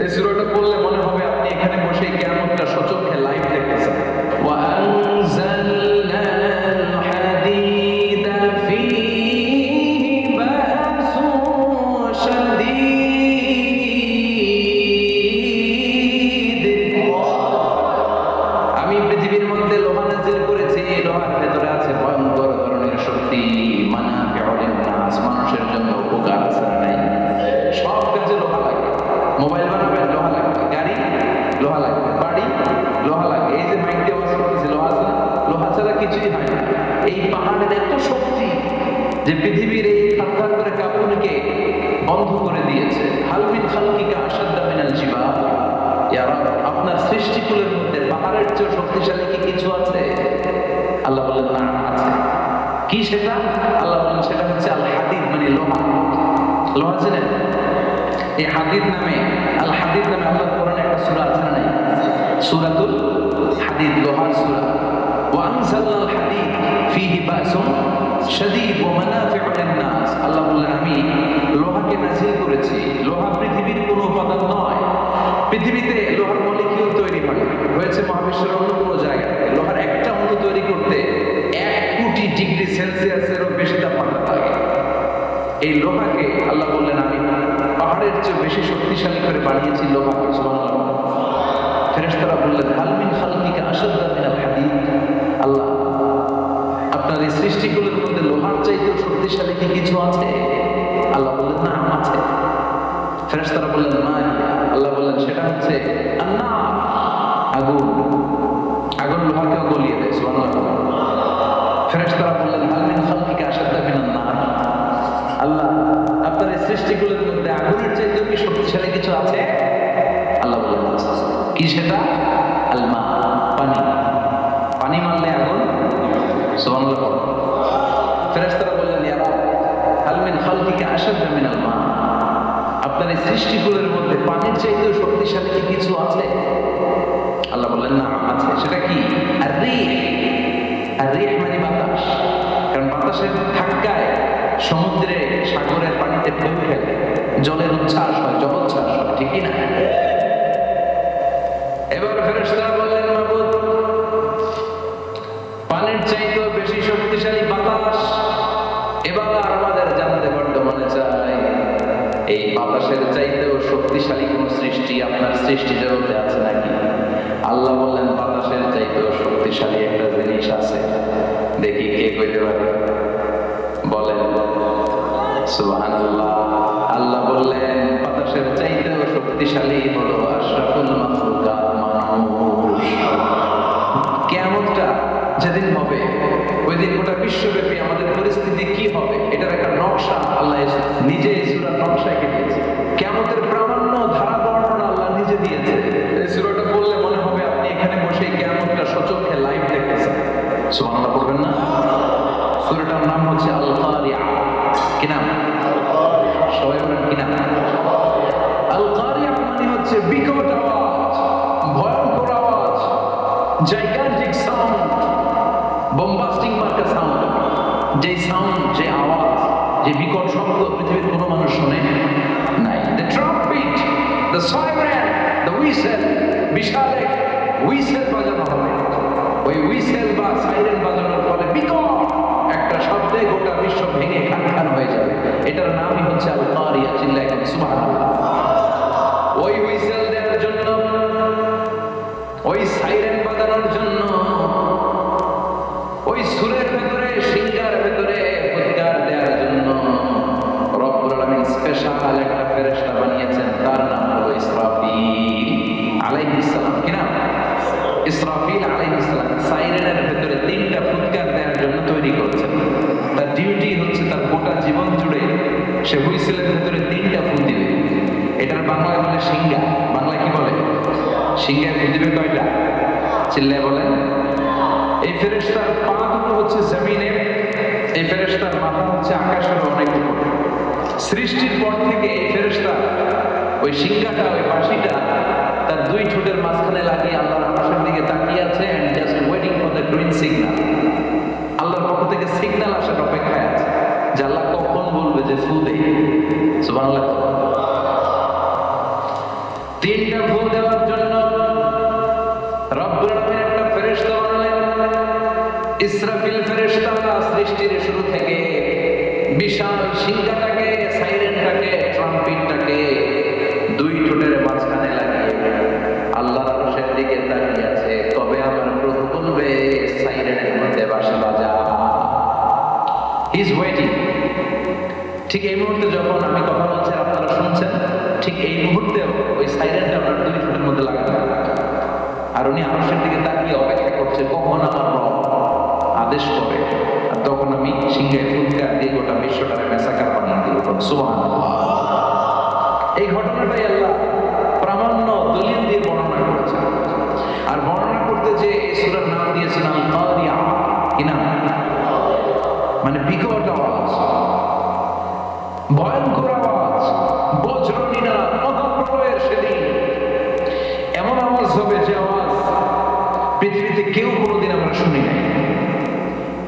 এই সূরাটা পড়লে মনে হবে আপনি এখানে বসে কিয়ামতটা সচক্ষে লাইভ দেখতেছেন। ওয়া আনজালনাল হাদীদা ফীহি বা'সুন শাদীদ। আমি পৃথিবীর মধ্যে লোহা নাযিল করেছি, লোহার ভেতরে আছে ভয়ঙ্কর ধরনের শক্তি। মানাফিউ লিন-নাস, মানুষের জন্য উপকার আছে না নাই? সব কাজে লোহা লাগে। মোবাইল বানাবেন লোহা লাগবে, গাড়ি লোহা লাগবে, বাড়ি লোহা লাগবে। এই যে মাইক দিয়ে ওয়াজ করতেছি লোহা আছে, লোহা ছাড়া কিছুই হয় না। এই পাহাড়ের এত শক্তি যে পৃথিবীর এই থারথার করে কাঁপুনিকে বন্ধ করে দিয়েছে। হাল মিন খালকিকা আশাদ্দা মিনাল জিবাল। ইয়া রাব, আপনার সৃষ্টিকুলের মধ্যে পাহাড়ের চেয়ে শক্তিশালী কি কিছু আছে? আল্লাহ বলেন না, আছে। কি সেটা? আল্লাহ বলেন সেটা হচ্ছে আল হাদিদ, মানে লোহা। লোহা চেনেন? এই হাদিদ নামে, আল হাদিদ নামে আল্লাহর কোরআনে একটা সূরা আছে না নাই? সূরাতুল হাদিদ, লোহার সূরা। ওয়া আনজালনাল হাদিদ ফীহি বা'সুন শাদীদ ওয়া মানাফিউ লিন-নাস। আল্লাহ বললেন আমি লোহাকে নাযিল করেছি। লোহা পৃথিবীর কোনো উপাদান নয়। পৃথিবীতে লোহার মলিকিউল তৈরি হয়, হয়েছে মহাবিশ্বের অন্য কোনো জায়গায়। লোহার একটা অণু তৈরি করতে 1 কোটি ডিগ্রি সেলসিয়াসেরও বেশি তাপমাত্রা লাগে। এই লোহাকে আল্লাহ বললেন আমি পাহাড়ের চেয়ে বেশি শক্তিশালী করে বানিয়েছি লোহাকে। সুবহানাল্লাহ। ফেরেশতারা বললেন হাল মিন খালকিকা আশাদ্দা মিনাল হাদীদ। আল্লাহ, আপনার এই সৃষ্টিগুলোর মধ্যে লোহার চাইতেও শক্তিশালী কি কিছু আছে? আল্লাহ বললেন না, আছে। ফেরেশতারা বললেন মা? আল্লাহ বললেন সেটা হচ্ছে আন-নার, আগুন। আগুন লোহাকেও গলিয়ে দেয়। সুবহানাল্লাহ। ফেরেশতারা বললেন হাল মিন খালকিকা আশাদ্দা মিনান নার। আল্লাহ, আপনার এই সৃষ্টিগুলোর মধ্যে আগুনের চাইতেও কি শক্তিশালী কিছু আছে? আল্লাহ বললেন কি সেটা? আল মা, পানি। পানি মারলে আগুন। সুবহানাল্লাহ। ফেরেশতারা বললেন ইয়া রাব, হাল মিন খালকিকা আশাদ্দা মিনাল মা। আপনার এই সৃষ্টিগুলোর মধ্যে পানির চাইতেও শক্তিশালী কি কিছু আছে? আল্লাহ বললেন না, আছে। সেটা কি? আর-রিহ। আর-রিহ মানে বাতাস। কারণ বাতাসের ধাক্কায় সমুদ্রে, সাগরের পানিতে ঢেউ খেলে, জলের উচ্ছ্বাস হয়, জলোচ্ছ্বাস হয়, ঠিক কি না? এবার ফেরেশতারা বললেন মাবুদ, পানির চাইতেও বেশি শক্তিশালী বাতাস। এবার আমাদের জানতে বড্ড মনে চায় এই বাতাসের চাইতেও শক্তিশালী কোন সৃষ্টি আপনার সৃষ্টি জগতে আছে নাকি? আল্লাহ বললেন বাতাসের চাইতেও শক্তিশালী একটা জিনিস আছে। দেখি কে কইতে পারে? বলেন সুবহানাল্লাহ। আল্লাহ বললেন বাতাসের চাইতেও শক্তিশালী হলো আশরাফুল মাখলুকাত, মানুষ। কিয়ামতটা যেদিন হবে, ওই দিন গোটা বিশ্বব্যাপী আমাদের পরিস্থিতি কি হবে এটার একটা নকশা আল্লাহ নিজে এই সূরার নকশা এঁকে দিয়েছে। কিয়ামতের প্রামাণ্য ধারা বর্ণনা আল্লাহ নিজে দিয়েছে। এই সূরাটা পড়লে মনে হবে আপনি এখানে বসে কিয়ামতটা সচক্ষে লাইভ দেখতেছেন। সুবহানাল্লাহ পড়বেন না? সূরাটার নাম হচ্ছে আল কারিয়া। কি নাম? সবাই বলেন কি নাম? আল কারিয়া মানে হচ্ছে বিকট আওয়াজ, ভয়ঙ্কর আওয়াজ, জাইগান্টিক সাউন্ড, বোম্বাস্টিক মার্কা সাউন্ড। যে সাউন্ড, যে আওয়াজ, যে বিকট শব্দ পৃথিবীর কোনো মানুষ শুনে নাই। The trumpet, the siren, the whistle, বিশাল এক হুইসেল বাজানো হবে। ওই হুইসেল বা সাইরেন বাজানোর ফলে বিকট একটা শব্দে গোটা বিশ্ব ভেঙে খান হয়ে যাবে। এটার নামই হচ্ছে আল কারিয়া। চিল্লায় এখন সুবহানাল্লাহ। ওই হুইসেল দেওয়ার জন্য, ওই সাইরেন বাজানোর জন্য, ওই সুরের ভেতরে, সিঙ্গার ভেতরে ফুৎকার দেওয়ার জন্য রব্বুল আলামিন স্পেশাল একটা ফেরেশতা বানিয়েছেন। তার নাম হলো ইসরাফিল আলাইহিস সালাম। কি নাম? ইসরাফিল আলাইহিস সালাম সাইরেনের ভেতরে 3টা ফুৎকার দেওয়ার জন্য তৈরি করেছেন। তার ডিউটি হচ্ছে তার গোটা জীবন জুড়ে সে হুইসেলের ভেতরে 3টা ফুঁ দিবে। এটার বাংলায় বলে সিঙ্গা। বাংলায় কি বলে? সিঙ্গায় ফুঁ দিবে কয়টা? চিল্লায় বলেন। এই ফেরেশতার পা দুটো হচ্ছে জমিনে, এই ফেরেশতার মাথা হচ্ছে আকাশের অনেক উপরে। সৃষ্টির পর থেকে এই ফেরেশতা ওই সিঙ্গাটা, ওই বাঁশিটা তার 2 ঠোঁটের মাঝখানে লাগিয়ে আল্লাহর আরশের দিকে তাকিয়ে আছে and just waiting for the green signal. আল্লাহর পক্ষ থেকে সিগন্যাল আসার অপেক্ষায় আছে যে আল্লাহ কখন বলবে যে ফু দে। সুবহানাল্লাহ। তিনটা ফু দেওয়ার জন্য রব্বুল আলামিন একটা ফেরেশতা বানালেন। ইসরাফিল ফেরেশতা সৃষ্টির শুরু থেকে বিশাল সিংহাটাকে, সাইরেনটাকে, ট্রাম্পিটটাকে দুই ঠোঁটের মাঝখানে লাগিয়ে আল্লাহর আরশের দিকে তাকিয়ে আছে, কবে আমার প্রভু বলবে সাইরেনের মধ্যে বাঁশি বাজা। He is waiting. ঠিক এই মুহূর্তে যখন আমি কথা বলছি আপনারা শুনছেন, ঠিক এই মুহূর্তেও ওই সাইরেনটা আপনার দুই ঠোঁটের মধ্যে লাগানো, আর উনি আরশের দিকে তাকিয়ে অপেক্ষা করছে কখন আমার রব আদেশ করে, আর তখন আমি সিংহে ফুৎকার দিয়ে গোটা বিশ্বটাকে মেসাকার বানিয়ে দিব। সুবহানাল্লাহ। এই ঘটনাটাই আল্লাহ প্রামাণ্য দলিল দিয়ে বর্ণনা করেছেন। আর বর্ণনা করতে যে এই সূরার নাম দিয়েছেন আল কারিয়া। কি নাম? মানে বিকট আওয়াজ, ভয়ঙ্কর আওয়াজ, বজ্রনীনা, মহাপ্রলয়ের সেদিন এমন আওয়াজ হবে যে আওয়াজ পৃথিবীতে কেউ কোনোদিন আমরা শুনি নাই।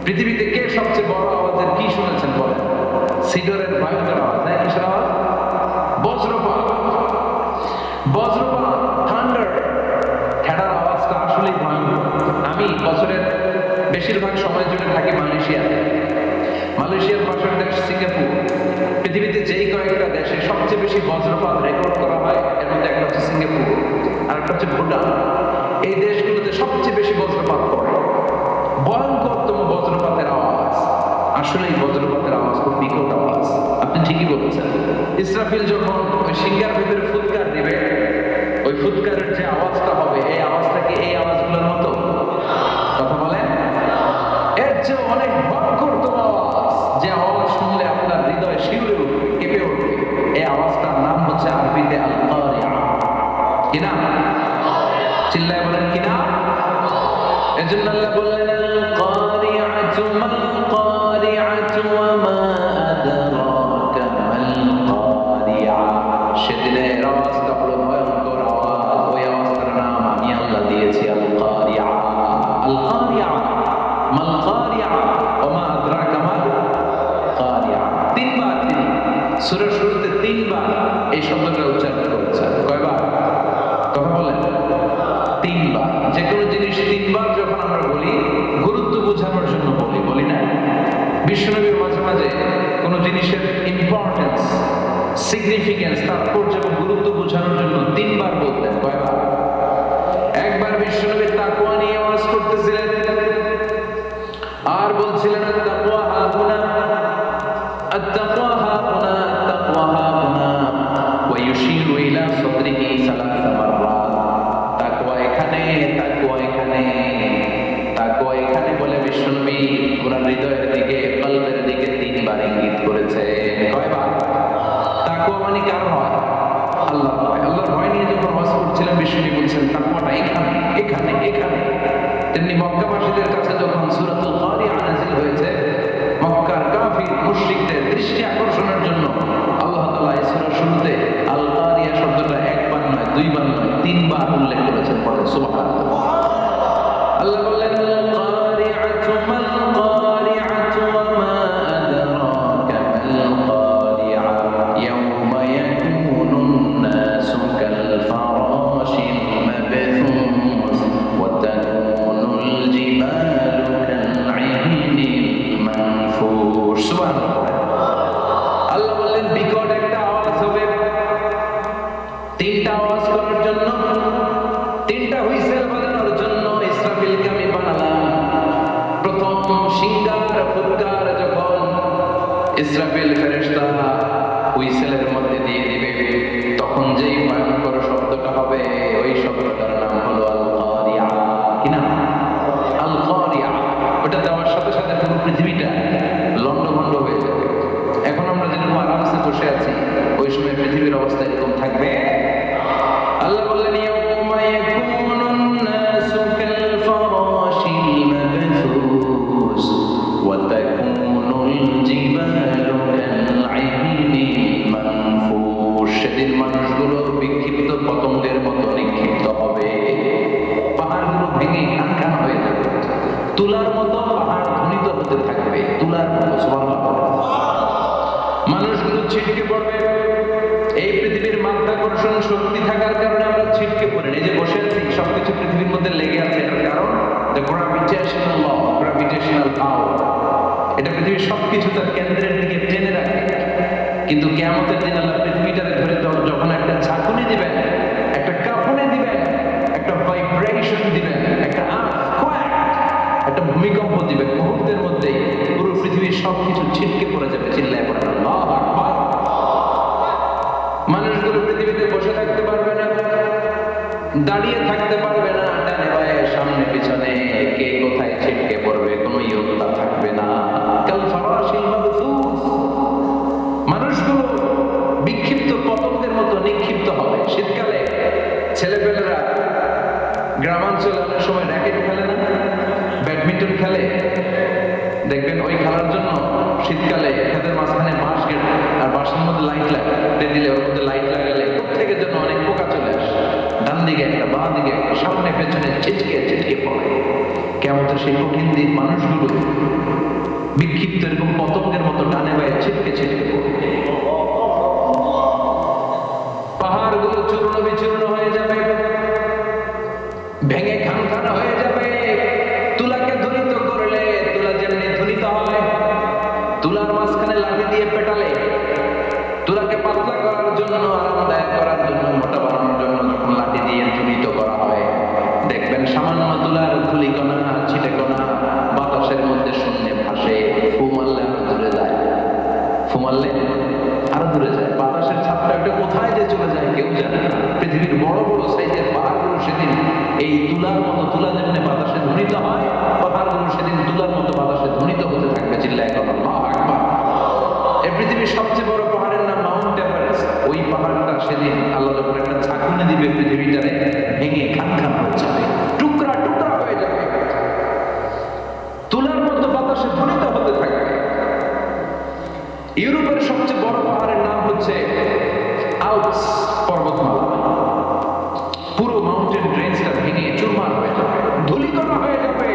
পৃথিবীতে কে সবচেয়ে বড় আওয়াজের কি শুনেছেন বলেন? সিডরের ভয়ঙ্কর আওয়াজ, না? কিসের আওয়াজ? বজ্রপাত। বজ্রপাত, থান্ডার, ঠেডার আওয়াজটা আসলেই ভয়ঙ্কর। আমি বছরের বেশিরভাগ সময় জুড়ে থাকি মালয়েশিয়াতে। মালয়েশিয়ার পাশের দেশ সিঙ্গাপুর। পৃথিবীতে যেই কয়েকটা দেশে সবচেয়ে বেশি বজ্রপাত রেকর্ড করা হয় এর মধ্যে একটা হচ্ছে সিঙ্গাপুর, আর একটা হচ্ছে ভুটান। এই দেশগুলোতে সবচেয়ে বেশি বজ্রপাত পড়ে। ভয়ঙ্করতম বজ্রপাতের আওয়াজ। আসলে এই বজ্রপাতের আওয়াজ খুব বিকট আওয়াজ। আপনি ঠিকই বলছেন। ইসরাফিল যখন ওই সিংহার ভিতরে ফুৎকার দিবে, ওই ফুৎকারের যে আওয়াজটা হবে, এই আওয়াজটা কি এই আওয়াজগুলোর মতো? কথা বলেন। এর চেয়ে অনেক ভয়ঙ্করতম আওয়াজ, যে আওয়াজ শুনলে আপনার হৃদয় শিউরে উঠবে, কেঁপে উঠবে। এই আওয়াজটার নাম হচ্ছে আরবিতে আল কারিয়া। কি নাম? চিল্লায় বলেন কি নাম? এজন্য আল্লাহ বললেন আল কারিয়াতু মাল কারিয়াতু ওয়া মা আদরাকা মাল কারিয়া। সেদিনের আওয়াজটা হলো ভয়ঙ্কর আওয়াজ। ওই আওয়াজটার নাম আমি আল্লাহ দিয়েছি আল কারিয়া। আল কারিয়া মাল কারিয়া ওয়া মা আদরাকা মাল কারিয়া। তিনবার তিনি সূরার শুরুতে তিনবার এই শব্দটা উচ্চারণ করেছেন। কয়বার? কথা বলেন। তিনবার। যে কোনো জিনিস তিনবার যখন আমরা বলি, গুরুত্ব বোঝানোর জন্য বলি, বলি না? বিশ্বনবীর মাঝে মাঝে কোনো জিনিসের ইম্পর্টেন্স, সিগনিফিকেন্স, তাৎপর্য এবং গুরুত্ব বোঝানোর জন্য তিনবার বলতেন। কয়বার? একবার বিশ্বনবীর তাকওয়া নিয়ে ওয়াজ করতেছিলেন, আর বলছিলেন আত-তাকওয়া হাহুনা, আত-তাকওয়া হাহুনা, আত-তাকওয়া হাহুনা, ওয়া ইউশিরু ইলা সাদরিহি সালাসা মাররাত। তাকওয়া এখানে, তাকওয়া এখানে, তাকওয়া এখানে বলে বিশ্বনবী ওনার হৃদয়ের দিকে, কলবের দিকে তিনবার ইঙ্গিত করেছে। কয়বার? তাকওয়া মানে কার ভয়? আল্লাহর ভয়। আল্লাহর ভয় নিয়ে যখন ওয়াজ করছিলেন বিশ্বনবী বলছেন তাকওয়াটা এখানে, এখানে, এখানে। তেমনি মক্কাবাসীদের কাছে যখন সূরাতুল কারিয়া নাযিল হয়েছে, মক্কার কাফির মুশরিকদের দৃষ্টি আকর্ষণের জন্য আল্লাহ তাআলা এই সূরার শুরুতে আল কারিয়া শব্দটা একবার নয়, দুইবার নয়, তিনবার উল্লেখ করেছেন। পড়েন সুবহানাল্লাহ। আল্লাহ বললেন আল কারিআতু মাল কারিআতু ওয়া মা আদরাকা মাল কারিআ ইয়াওমা ইয়াকুনুন নাসু কাল ফারাশিল মাবথুস ওয়া তাকুনুল জিবালু কাল ইহনিল মানফুশ। সুবহানাল্লাহ। আল্লাহ বললেন বিকট একটা আওয়াজ হবে। তিনটা আওয়াজ করার জন্য, তিনটা হুইসেল বাজানোর জন্য ইসরাফিলকে আমি বানালাম। প্রথম সিংহার ফুৎকার যখন ইসরাফিল ফেরেশতা হুইসেলের মধ্যে দিয়ে দিবে, তখন যেই ভয়ঙ্কর শব্দটা হবে, ওই শব্দটার নাম হলো আল কারিয়া। কি নাম? আল কারিয়া। ওটা দেওয়ার সাথে সাথে পুরো পৃথিবীটা লন্ডভন্ড হয়ে যাবে। এখন আমরা যেরকম আরামসে বসে আছি, ওই সময় পৃথিবীর অবস্থা এরকম থাকবে। আল্লাহ বললেন ইয়াউমা ইয়াকুনুন নাসু কাল ফারাশিল মাবথুস ওয়া তাকুনুল জিবালু কাল ইহনিল মানফুশ। সেদিন মানুষগুলো বিক্ষিপ্ত দাঁড়িয়ে থাকতে পারবে না, ডানে বায়ে সামনে পিছনে কে কোথায় ছিটকে পড়বে কোনো ইয়ত্তা থাকবে না। কাল ফারাশিল মাবথুস, মানুষগুলো বিক্ষিপ্ত পতঙ্গের মতো নিক্ষিপ্ত হবে। শীতকালে ছেলেপেলেরা গ্রামাঞ্চলে অনেক সময় র্যাকেট খেলে না, ব্যাডমিন্টন খেলে, দেখবেন ওই খেলার জন্য শীতকালে খেতের মাঝখানে বাঁশ গেট আর বাঁশের মধ্যে লাইট লাগাতে দিলে ওর মধ্যে লাইট লাগালে প্রত্যেকের জন্য অনেক পোকা চলে আসে, ডান দিকে একটা বাঁ দিকে একটা সামনে পেছনে ছিটকে ছিটকে পড়ে। কেমন তো সেই কঠিন দিন মানুষগুলো বিক্ষিপ্ত এরকম পতঙ্গের মতো ডানে বায়ে ছিটকে ছিটকে পড়বে। পাহাড়গুলো চূর্ণ বিচূর্ণ হয়ে যাবে, ভেঙে খান খানা হয়ে যাবে। তুলাকে ধ্বনিত করলে তুলা যেমনি ধ্বনিত হয়, তুলার মাঝখানে লাঠি দিয়ে পেটালে, তুলাকে পাতলা করার জন্য আরামদায়ক করার জন্য মোটা বানানোর জন্য যখন লাঠি দিয়ে ধ্বনিত করা হয়, দেখবেন সামান্য তুলার ধুলিকণা ছিটেকণা বাতাসের মধ্যে শূন্যে ভাসে, ফু মারলে আরো দূরে যায়, ফু মারলে আরো দূরে যায়। বাতাসের ছাপটা একটা কোথায় যে চলে যায় কেউ জানে না। পৃথিবীর বড় বড় সাইজের পাহাড়গুলো সেদিন এই তুলার মতো, তুলা যেমনি বাতাসে ধ্বনিত হয়, পাহাড়গুলো সেদিন তুলার মতো বাতাসে ধ্বনিত হতে থাকবে। চিল্লায় কথা আল্লাহু আকবার। এই পৃথিবীর সবচেয়ে বড় পাহাড়ের নাম মাউন্ট এভারেস্ট। ওই পাহাড়টা সেদিন আল্লাহ যখন একটা ঝাঁকুনি দিবে, পৃথিবীটারে ভেঙে খান খান হয়ে যাবে, টুকরা টুকরা হয়ে যাবে, তুলার মতো বাতাসে ধ্বনিত হতে থাকবে। ইউরোপের সবচেয়ে বড় পাহাড়ের নাম হচ্ছে আল্পস পর্বতমালা। পুরো মাউন্টেন রেঞ্জটা ভেঙে চুরমার হয়ে যাবে, ধূলিকণা হয়ে যাবে।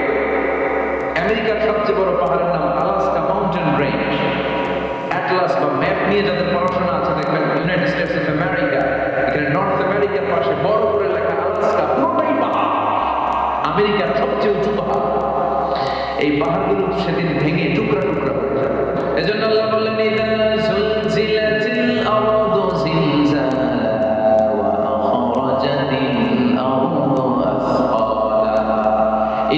আমেরিকার সবচেয়ে বড় পাহাড়ের নাম আলাস্কা মাউন্টেন রেঞ্জ। অ্যাটলাস বা ম্যাপ নিয়ে যাদের পড়াশোনা আছে দেখবেন ইউনাইটেড স্টেটস অফ আমেরিকা, এখানে নর্থ আমেরিকার পাশে বড় করে লেখা আলাস্কা, পুরোটাই পাহাড়, আমেরিকার সবচেয়ে উঁচু পাহাড়। এই পাহাড়গুলো সেদিন ভেঙে টুকরা টুকরা হয়ে যাবে। এজন্য আল্লাহ বললেন ইযা যুলজিলাতিল আরদু জিলজালাহা ওয়া আখরাজাতিল আরদু আসফালাহা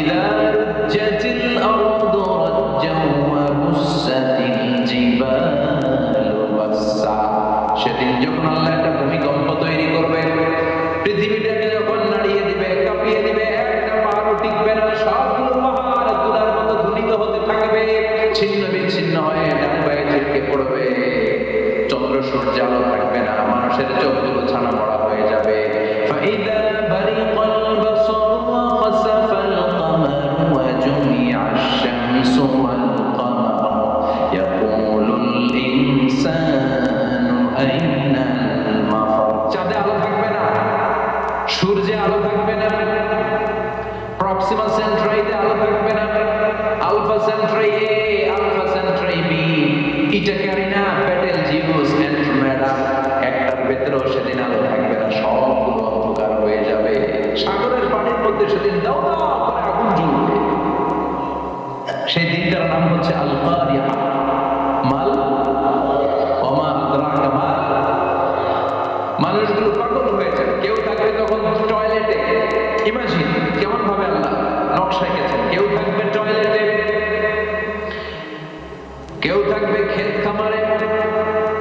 ইযা রুজ্জাতিল আরদু রাজ্জান ওয়া বুসাতিল জিবালু বাসসা। সেদিন যখন আল্লাহ একটা ভূমিকম্প তৈরি করবে, পৃথিবীটাকে যখন নাড়িয়ে দিবে, কাঁপিয়ে দিবে, একটা পাহাড়ও টিকবে না, সবগুলো পাহাড় তুলার মতো ধূলিত হতে থাকবে, ছিন্ন বিচ্ছিন্ন হয়ে ডানে বায়ে ছিটকে পড়বে। চন্দ্র সূর্য আলো থাকবে না, মানুষের চোখগুলো ছানা পড়া হয়ে যাবে। ফাইদা বারিকাল বাসার ওয়া খাসাফাল কমারু ওয়া জুমিআশ শামসু ওয়াল কমার ইয়াকুলুল ইনসানু আইনাল মাফার। চাঁদে আলো থাকবে না, সূর্যে আলো থাকবে না, প্রক্সিমা সেন্ট্রাইতে আলো থাকবে না, আলফা সেন্ট্রাই এ, আলফা সেন্ট্রাই বি, ইটা ক্যারিনা, বেটেল জিউস, অ্যান্ড্রোমেডা, একটার ভেতরেও সেদিন আলো থাকবে না, সবগুলো অন্ধকার হয়ে যাবে। সাগরের পানির মধ্যে সেদিন দাও দাও করে আগুন জ্বলবে। সেই দিনটার নাম হচ্ছে আল কারিয়া। মাল ওমা আদরাকা মাল। মানুষগুলো পাগল হয়ে যাবে। কেউ থাকবে তখন টয়লেটে, ইমাজিন কেমন ভাবে আল্লাহ নকশা এঁকেছেন। কেউ থাকবে টয়লেটে, কেউ থাকবে ক্ষেত খামারে,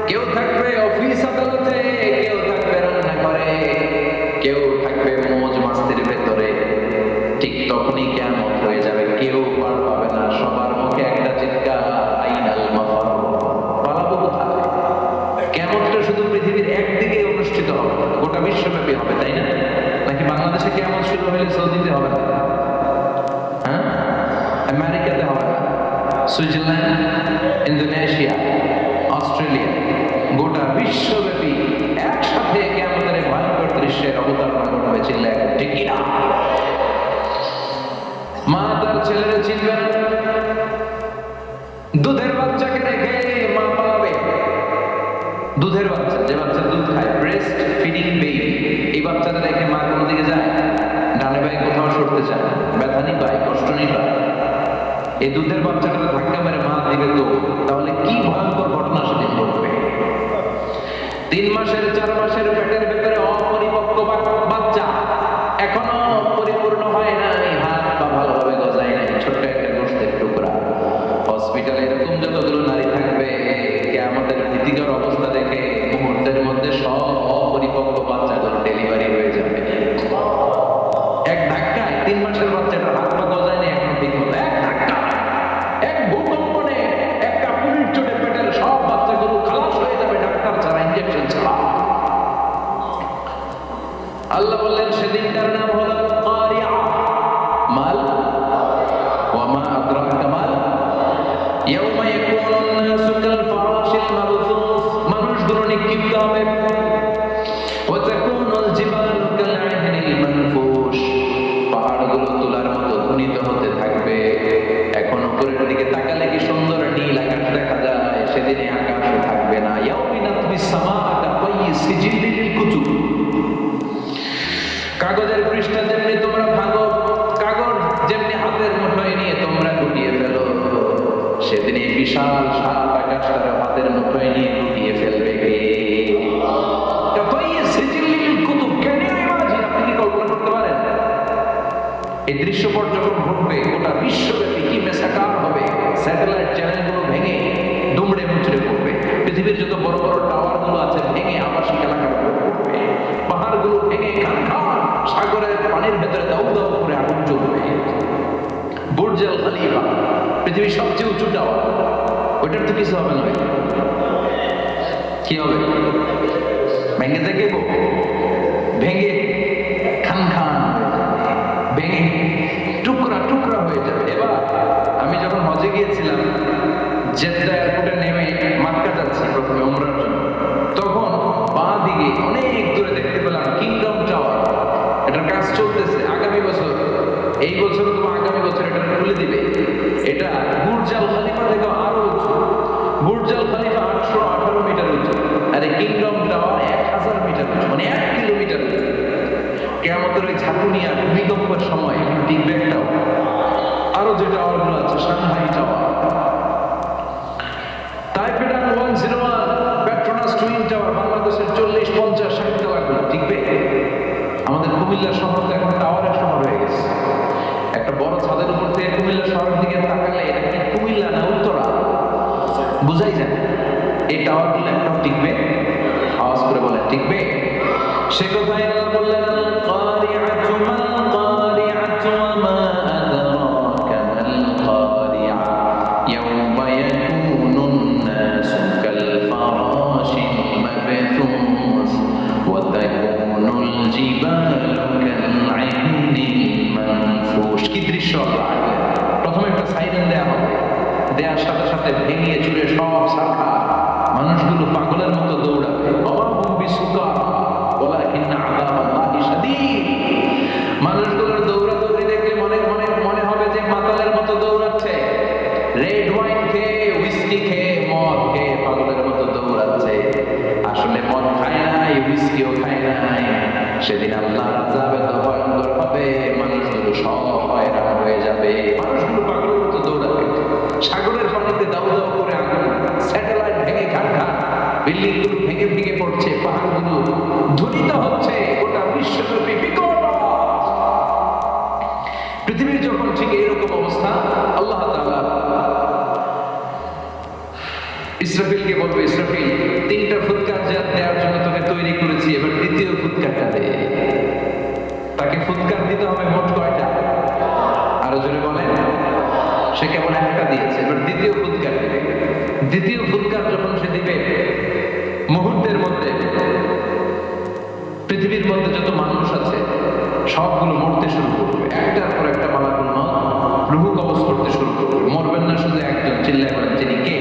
কেউ থাকবে অফিস আদালতে, কেউ থাকবে রান্নাঘরে, কেউ থাকবে মৌজ মাস্তির ভেতরে। ঠিক তখনই কিয়ামত হয়ে যাবে, কেউ পার পাবে না, সবার মুখে একটা চিৎকার, আইনাল মাফার। পালাবো কোথায়? কিয়ামতটা শুধু পৃথিবীর একদিকে অনুষ্ঠিত হবে, গোটা বিশ্বব্যাপী হবে, তাই না? নাকি বাংলাদেশে কিয়ামত শুরু হলে সৌদিতে হবে না? হ্যাঁ, আমেরিকাতে হবে না, সুইজারল্যান্ড, ইন্দোনেশিয়া, অস্ট্রেলিয়া, গোটা বিশ্বব্যাপী একসাথে কিয়ামতের ভয়ঙ্কর দৃশ্যের অবতারণা ঘটবে। চিল্লায় ঠিক কিনা? মা তার ছেলেরা চিনবে না, দুধের বাচ্চাকে রেখে মা পালাবে। দুধের বাচ্চা, যে বাচ্চা দুধ খায়, ব্রেস্ট ফিডিং বেবি, এই বাচ্চাটা রেখে মা কোনো দিকে যায়, ডানে বায়ে কোথাও সরতে চায় না, ব্যথা নি পায়, কষ্ট নি পায়। এই দুধের বাচ্চাটা ধাক্কা মেরে মা দিবে তো, তাহলে কি ভয়ঙ্কর ঘটনা সেদিন ঘটবে। 3 মাসের 4 মাসের পেটের ভেতরে অপরিপক্ক বাচ্চা, এখনো পরিপূর্ণ হয় নাই, হাত পা ভালোভাবে গজায় নাই, ছোট্ট একটা গোশতের টুকরা। হসপিটালে এরকম যতগুলো নারী থাকবে, কিয়ামতের ভীতিকর অবস্থা দেখে মুহূর্তের মধ্যে সব অপরিপক্ক বাচ্চাগুলো ডেলিভারি হয়ে যাবে। আল্লাহ বললেন সেদিনটার নাম হলো কারিয়া। মাল ওয়া মা আদরাকা মাল ইয়াউমা ইয়াকুনুন নাসু কাল ফারাশিল মাবথুস, মানুষগুলো নিক্ষিপ্ত হবে। ওয়া তাকুনুল জিবালু কাল আহনিল মানফুশ, পাহাড়গুলো তুলার মতো ধ্বনিত হতে থাকবে। এখন উপরের দিকে তাকালে কি সুন্দর নীল আকাশ দেখা যায়, সেদিনে আকাশও থাকবে না। ইয়াউমিনা তুমিস সামাআ কাতায়ি সিজিল্লিল কুতুব, কাগজের পৃষ্ঠা যেমনি তোমরা ভাঙো, কাগজ যেমনি হাতের মুঠোয় নিয়ে তোমরা গুটিয়ে ফেলো, সেদিন এই বিশাল সাত আকাশটাকে হাতের মুঠোয় নিয়ে গুটিয়ে ফেলবে কে? আপনি কি কল্পনা করতে পারেন এই দৃশ্যপট যখন ঘটবে গোটা বিশ্বব্যাপী কি মেসাকার হবে? স্যাটেলাইট চ্যানেলগুলো ভেঙে দুমড়ে মুচড়ে পড়বে, পৃথিবীর যত বড় বড় টাওয়ার গুলো আছে ভেঙে আবাসিক এলাকার উপর পড়বে, পাহাড়গুলো ভেঙে খানখান সাগরের পানির ভেতরে দাউ দাউ করে আগুন জ্বলবে। বুর্জ আল খলিফা পৃথিবীর সবচেয়ে উঁচু টাওয়ার, ওইটার তো কিছু হবে না। কি হবে? ভেঙে দেখে ভেঙে খান খান ভেঙে টুকরা টুকরা হয়ে যাবে। এবার আমি যখন হজে গিয়েছিলাম, জেদ্দা এয়ারপোর্টে নেমে মক্কা যাচ্ছি প্রথমে উমরার জন্য, তখন বাঁ দিকে অনেক দূরে দেখতে পেলাম কিংডম টাওয়ার। এটার কাজ চলতেছে আগামী বছর, এই বছর অথবা আগামী বছর এটা খুলে দিবে। এটা বুর্জ আল খলিফা থেকে আরো উঁচু। বুর্জ আল খলিফা 818 মিটার উঁচু, আর এই কিংডম টাওয়ার 1000 মিটার উঁচু, মানে 1 কিলোমিটার উঁচু। কিয়ামতের ওই ঝাঁকুনিয়া ভূমিকম্পের সময় বিগ ব্যাং টাওয়ার, আরো যে টাওয়ারগুলো আছে, সাংহাই টাওয়ার, তাইপেডাং 101, পেট্রোনাস টুইন টাওয়ার, বাংলাদেশের 40, 50, 60 টাওয়ারগুলো টিকবে? আমাদের কুমিল্লা শহর তো এখন টাওয়ারের শহর হয়ে গেছে। একটা বড় ছাদের উপর থেকে কুমিল্লা শহরের দিকে তাকালে এটা কি কুমিল্লা না উত্তরা বুঝাই যায়। এই টাওয়ারগুলো একদম টিকবে? আওয়াজ করে বলেন টিকবে? সে কথাই আল্লাহ বললেন আল কারিআতু মাল কারিআতু ওয়া মা আদরাকা মাল কারিআ ইয়াউমা ইয়াকুনুন নাসু কাল ফারাশিল মাবথুস ওয়া তাকুনুল জিবালু কাল আহনিল মানফুশ। কি দৃশ্য! প্রথমে একটা সাইরেন দেয়া হবে, দেওয়ার সাথে সাথে ভেঙে চুরে সব শাখা, মানুষগুলো পাগলের মতো দৌড়াবে। মানুষগুলোর দৌড়াদৌড়ি দেখলে মনে হবে যে মাতালের মতো দৌড়াচ্ছে, রেড ওয়াইন খেয়ে, হুইস্কি খেয়ে, মদ খেয়ে পাগলের মতো দৌড়াচ্ছে। আসলে মদ খায় নাই, হুইস্কিও খায় নাই। সেদিন আল্লাহর আযাব এত ভয়ঙ্কর হবে, মানুষগুলো সব হয়রান হয়ে যাবে। মানুষগুলো পাগলের মতো দৌড়াবে, সাগরের পানিতে দাউ দাউ করে আগুন, স্যাটেলাইট ভেঙে খান খান, বিল্ডিং গুলো ভেঙে ভেঙে পড়ছে, পাহাড়গুলো ধ্বনিত হচ্ছে, গোটা বিশ্বব্যাপী বিকট। পৃথিবীর যখন ঠিক এইরকম অবস্থা, আল্লাহ তাআলা ইসরাফিলকে বলবে, ইসরাফিল 3টা ফুৎকার দেওয়ার জন্য তোকে তৈরি করেছি, এবার দ্বিতীয় ফুৎকারটা দে। তাকে ফুৎকার দিতে হবে মোট কয়টা? আরো জোরে বলেন। সে কেবল একটা দিয়েছে, এবার দ্বিতীয় ফুৎকার দিবে। দ্বিতীয় ফুৎকার যখন সে দিবে, মুহূর্তের মধ্যে পৃথিবীর মধ্যে যত মানুষ আছে সবগুলো মরতে শুরু করবে, একটার পর একটা মালাকুল মউত রূহ কবজ করতে শুরু করবে। মরবেন না শুধু একজন, চিল্লায় বলেন তিনি কে?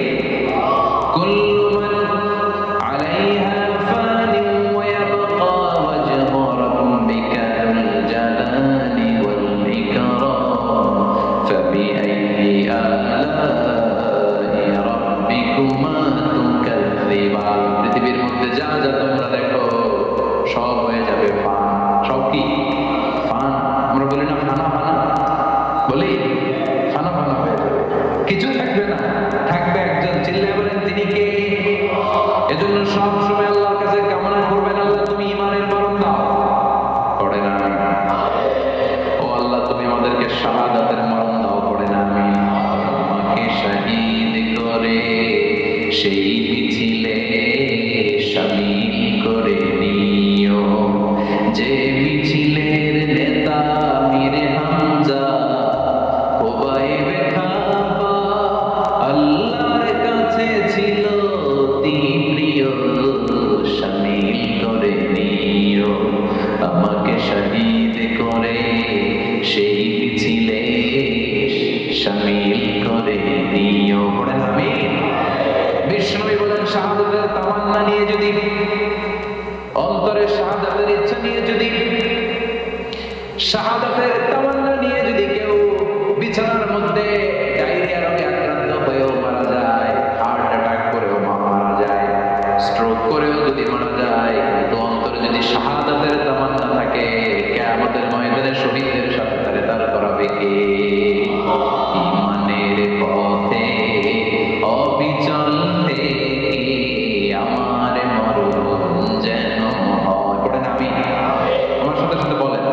কুল্লু মান আলাইহা ফানিন ওয়া ইয়াবকা ওয়াজহু রাব্বিকা যুল জালালি ওয়াল ইকরাম ফাবিআইয়ি আলাই রাব্বিকুমা তুকাযযিবান। পৃথিবীর মধ্যে যা যা তোমরা দেখো সব হয়ে যাবে ফান। সব কি? ফান। আমরা বলি না ফানা ফানা, বলি ফানা ফানা হয়ে যাবে, কিছু থাকবে না, থাকবে একজন। চিল্লায় বলেন তিনি কে? এজন্য সব সময় আল্লাহর কাছে কামনা করবেন, আল্লাহ তুমি ঈমানের মরণ দাও। পড়ে না ও আল্লাহ তুমি আমাদেরকে শাহাদাতের মরণ দাও। পড়ে না আমিন। আমাকে শহীদ করে সেই মিছিলে শামিল করে নিও, যে মিছিলের নেতা মীর হামজা ওবাইবে খাবা আল্লাহর কাছে ছিল অতি প্রিয়, শামিল করে নিও আমাকে শহীদ করে সেই মিছিলে শামিল করে দিও। পড়েন আমিন। বিষ্ণুবী বলেন শাহাদাতের তামান্না নিয়ে যদি, অন্তরে শাহাদাতের ইচ্ছা নিয়ে যদি, শাহাদাতের তামান্না নিয়ে যদি কেউ বিছানার মধ্যে ডায়রিয়া রোগে আক্রান্ত হয়েও মারা যায়, হার্ট অ্যাটাক করেও মারা যায়, স্ট্রোক করেও যদি মারা যায়, কিন্তু অন্তরে যদি শাহাদাতের তামান্না থাকে, কিয়ামতের ময়দানে শহীদদের সাথে তারে তার করাবে কে? ইমানের পথে অবিচল থেকে আমার মরণ যেন হয়। পড়েন আমিন। আমার সাথে সাথে বলেন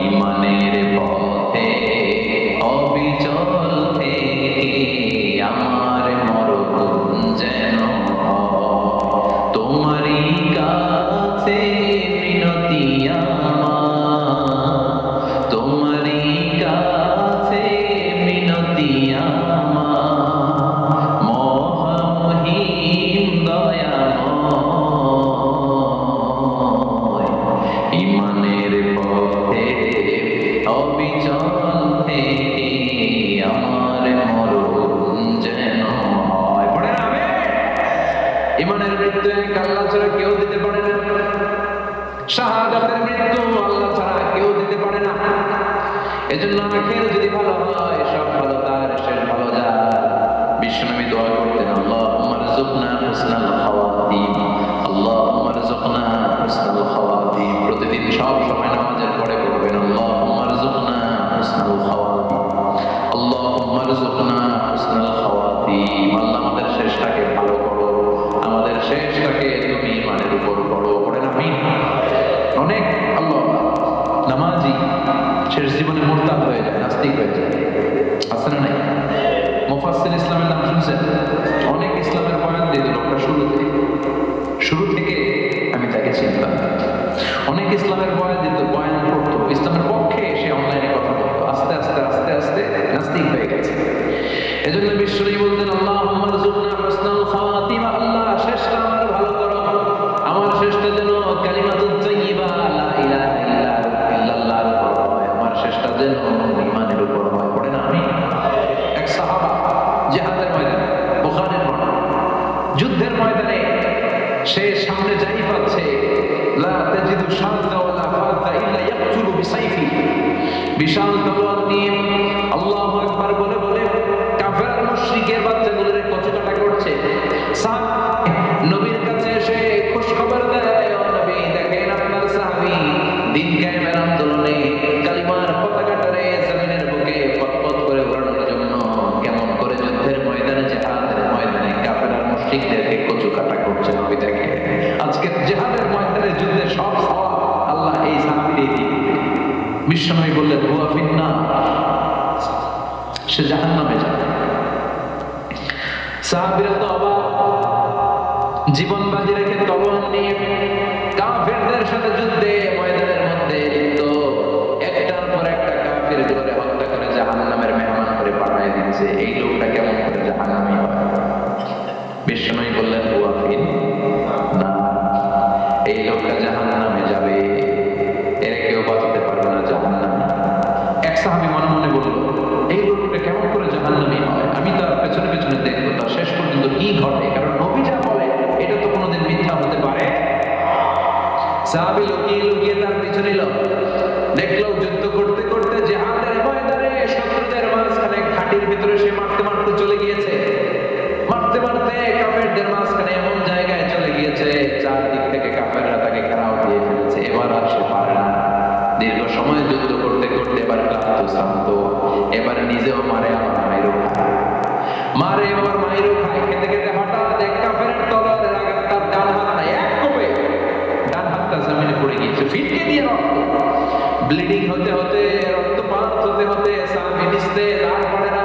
ইমানের পথে অবিচল থেকে আমার মরণ যেন হয়। তোমারই কাছে মিনতি আমার, তোমারই কাছে মিনতি আমার, মহামহিম দয়াময়। ইমানের পথে অবিচল থেকে আমার মরণ যেন হয়। পড়েন আমিন। ইমানের মৃত্যু এক আল্লাহ ছাড়া কেউ দিতে পারে না, শাহাদাতের মৃত্যু আল্লাহ ছাড়া কেউ দিতে পারে না। এজন্য আখের যদি ভালো হয়, সব ভালো তার, শেষ ভালো যার। বিশ্বনবী দোয়া করতেন আল্লাহুম্মা রযুকনা হুসনাল খাওয়াতিম, আল্লাহুম্মা রযুকনা হুসনাল খাওয়াতিম। প্রতিদিন সব সময় নামাজের পরে পড়বেন আল্লাহুম্মা রযুকনা হুসনাল খাওয়াতিম, আল্লাহুম্মা রযুকনা হুসনাল খাওয়াতিম। আল্লাহ আমাদের শেষটাকে ভালো করো, আমাদের শেষটাকে তুমি ইমানের উপর করো। পড়েন আমিন। অনেক আল্লাহ নামাজি শেষ জীবনে মুরতাদ হয়ে যায়, নাস্তিক হয়ে যায়, আছে না নাই? মুফাসসির ইসলামের নাম শুনছেন? অনেক ইসলামের বয়ান দিয়ে লোকটা শুরু থেকে আমি তাকে চিনতাম। অনেক ইসলামের বয়ান দিত, বয়ান করতো, ইসলামের পক্ষে সে অনলাইনে কথা বলতো। আস্তে আস্তে আস্তে আস্তে নাস্তিক হয়ে গেছে। এজন্য বিশ্বনবী বলতেন আল্লাহুম্মা রযুকনা হুসনাল খাওয়াতিমা, আল্লাহ শেষটা আমার ভালো করো, আমার শেষটা যেন কালিমাতুত তাইয়্যিবা লা ইলাহা ইল্লাল্লাহর উপর হয়, আমার শেষটা যেন ঈমানের উপর হয়। পড়েন আমিন। এক সাহাবা জিহাদের ময়দানে, বুখারীর বর্ণনা, যুদ্ধের ময়দানে সে সামনে যাই পাচ্ছে, লা তাজিদু শাযা ওয়ালা ফাযা ইল্লা ইয়াকতুলু বিসাইফি, বিশাল তলোয়ার নিয়ে আল্লাহু আকবার বলে বলে কাফের আর মুশরিকের বাচ্চাগুলোর কচুকাটা করছে। নবীর কাছে এসে খুশ খবর দেয়, ও নবী দেখেন আপনার সাহাবী দিন কায়েমের আন্দোলনে কালিমার পতাকাটারে জমিনের বুকে পতপত করে ওড়ানোর জন্য কেমন করে যুদ্ধের ময়দানে, জিহাদের ময়দানে কাফের আর মুশরিকদেরকে কচুকাটা করছে। নবী দেখে আজকে জিহাদের ময়দানে যুদ্ধের সব সওয়াব আল্লাহ এই সাহাবীরই দিবে। বিশ্বনবী বললেন হুয়া ফিন্নার, সে জাহান্নামে যাবে। সাহাবীরা তো অবাক, জীবন বাজি রেখে তলোয়ার নিয়ে কাফেরদের সাথে যুদ্ধে ময়দানের মধ্যে লিপ্ত, একটার পর একটা কাফের ধরে হত্যা করে জাহান্নামের মেহমান করে পাঠায় দিচ্ছে। এই লোকটা কেমন করে জাহান্নামী হয়? বিশ্বনবী বললেন হুয়া ফিন্নার, এই লোকটা জাহান্নামে যাবে, এর কেউ বাঁচাতে পারবে না, জাহান্নামী। এক সাহাবী মনে মনে বলল এই লোকটা কেমন করে জাহান্নামী হয়? আমি তার পেছনে পেছনে দেখবো তার শেষ পর্যন্ত কি ঘটে, কারণ নবী যা বলে এটা তো কোনোদিন মিথ্যা হতে পারে। সাহাবী লুকিয়ে লুকিয়ে তার পিছনে এলো, দেখলো যুদ্ধ করতে করতে জিহাদের ময়দানে শত্রুদের মাঝখানে ঘাটির ভিতরে সে মারতে মারতে চলে গিয়েছে, মারতে মারতে কাফেরদের মাঝখানে এমন জায়গায় চলে গিয়েছে চারদিক থেকে কাফেররা তাকে ঘেরাও দিয়ে ফেলেছে। এবার আর সে পারে না, দীর্ঘ সময় যুদ্ধ করতে করতে এবার ক্লান্ত শ্রান্ত, এবার নিজেও মারে আবার মাইরও খায়, মারে আবার মাইরও খায়। খেতে খেতে হঠাৎ এক কাফেরের তলোয়ারের আঘাত তার ডান হাতটা এক কোপে ডান হাতটা জমিনে পড়ে গিয়েছে, ফিটকে দিয়ে রক্ত, ব্লিডিং হতে হতে, রক্তপাত হতে হতে সাহাবী নিস্তেজ, আর পারে না,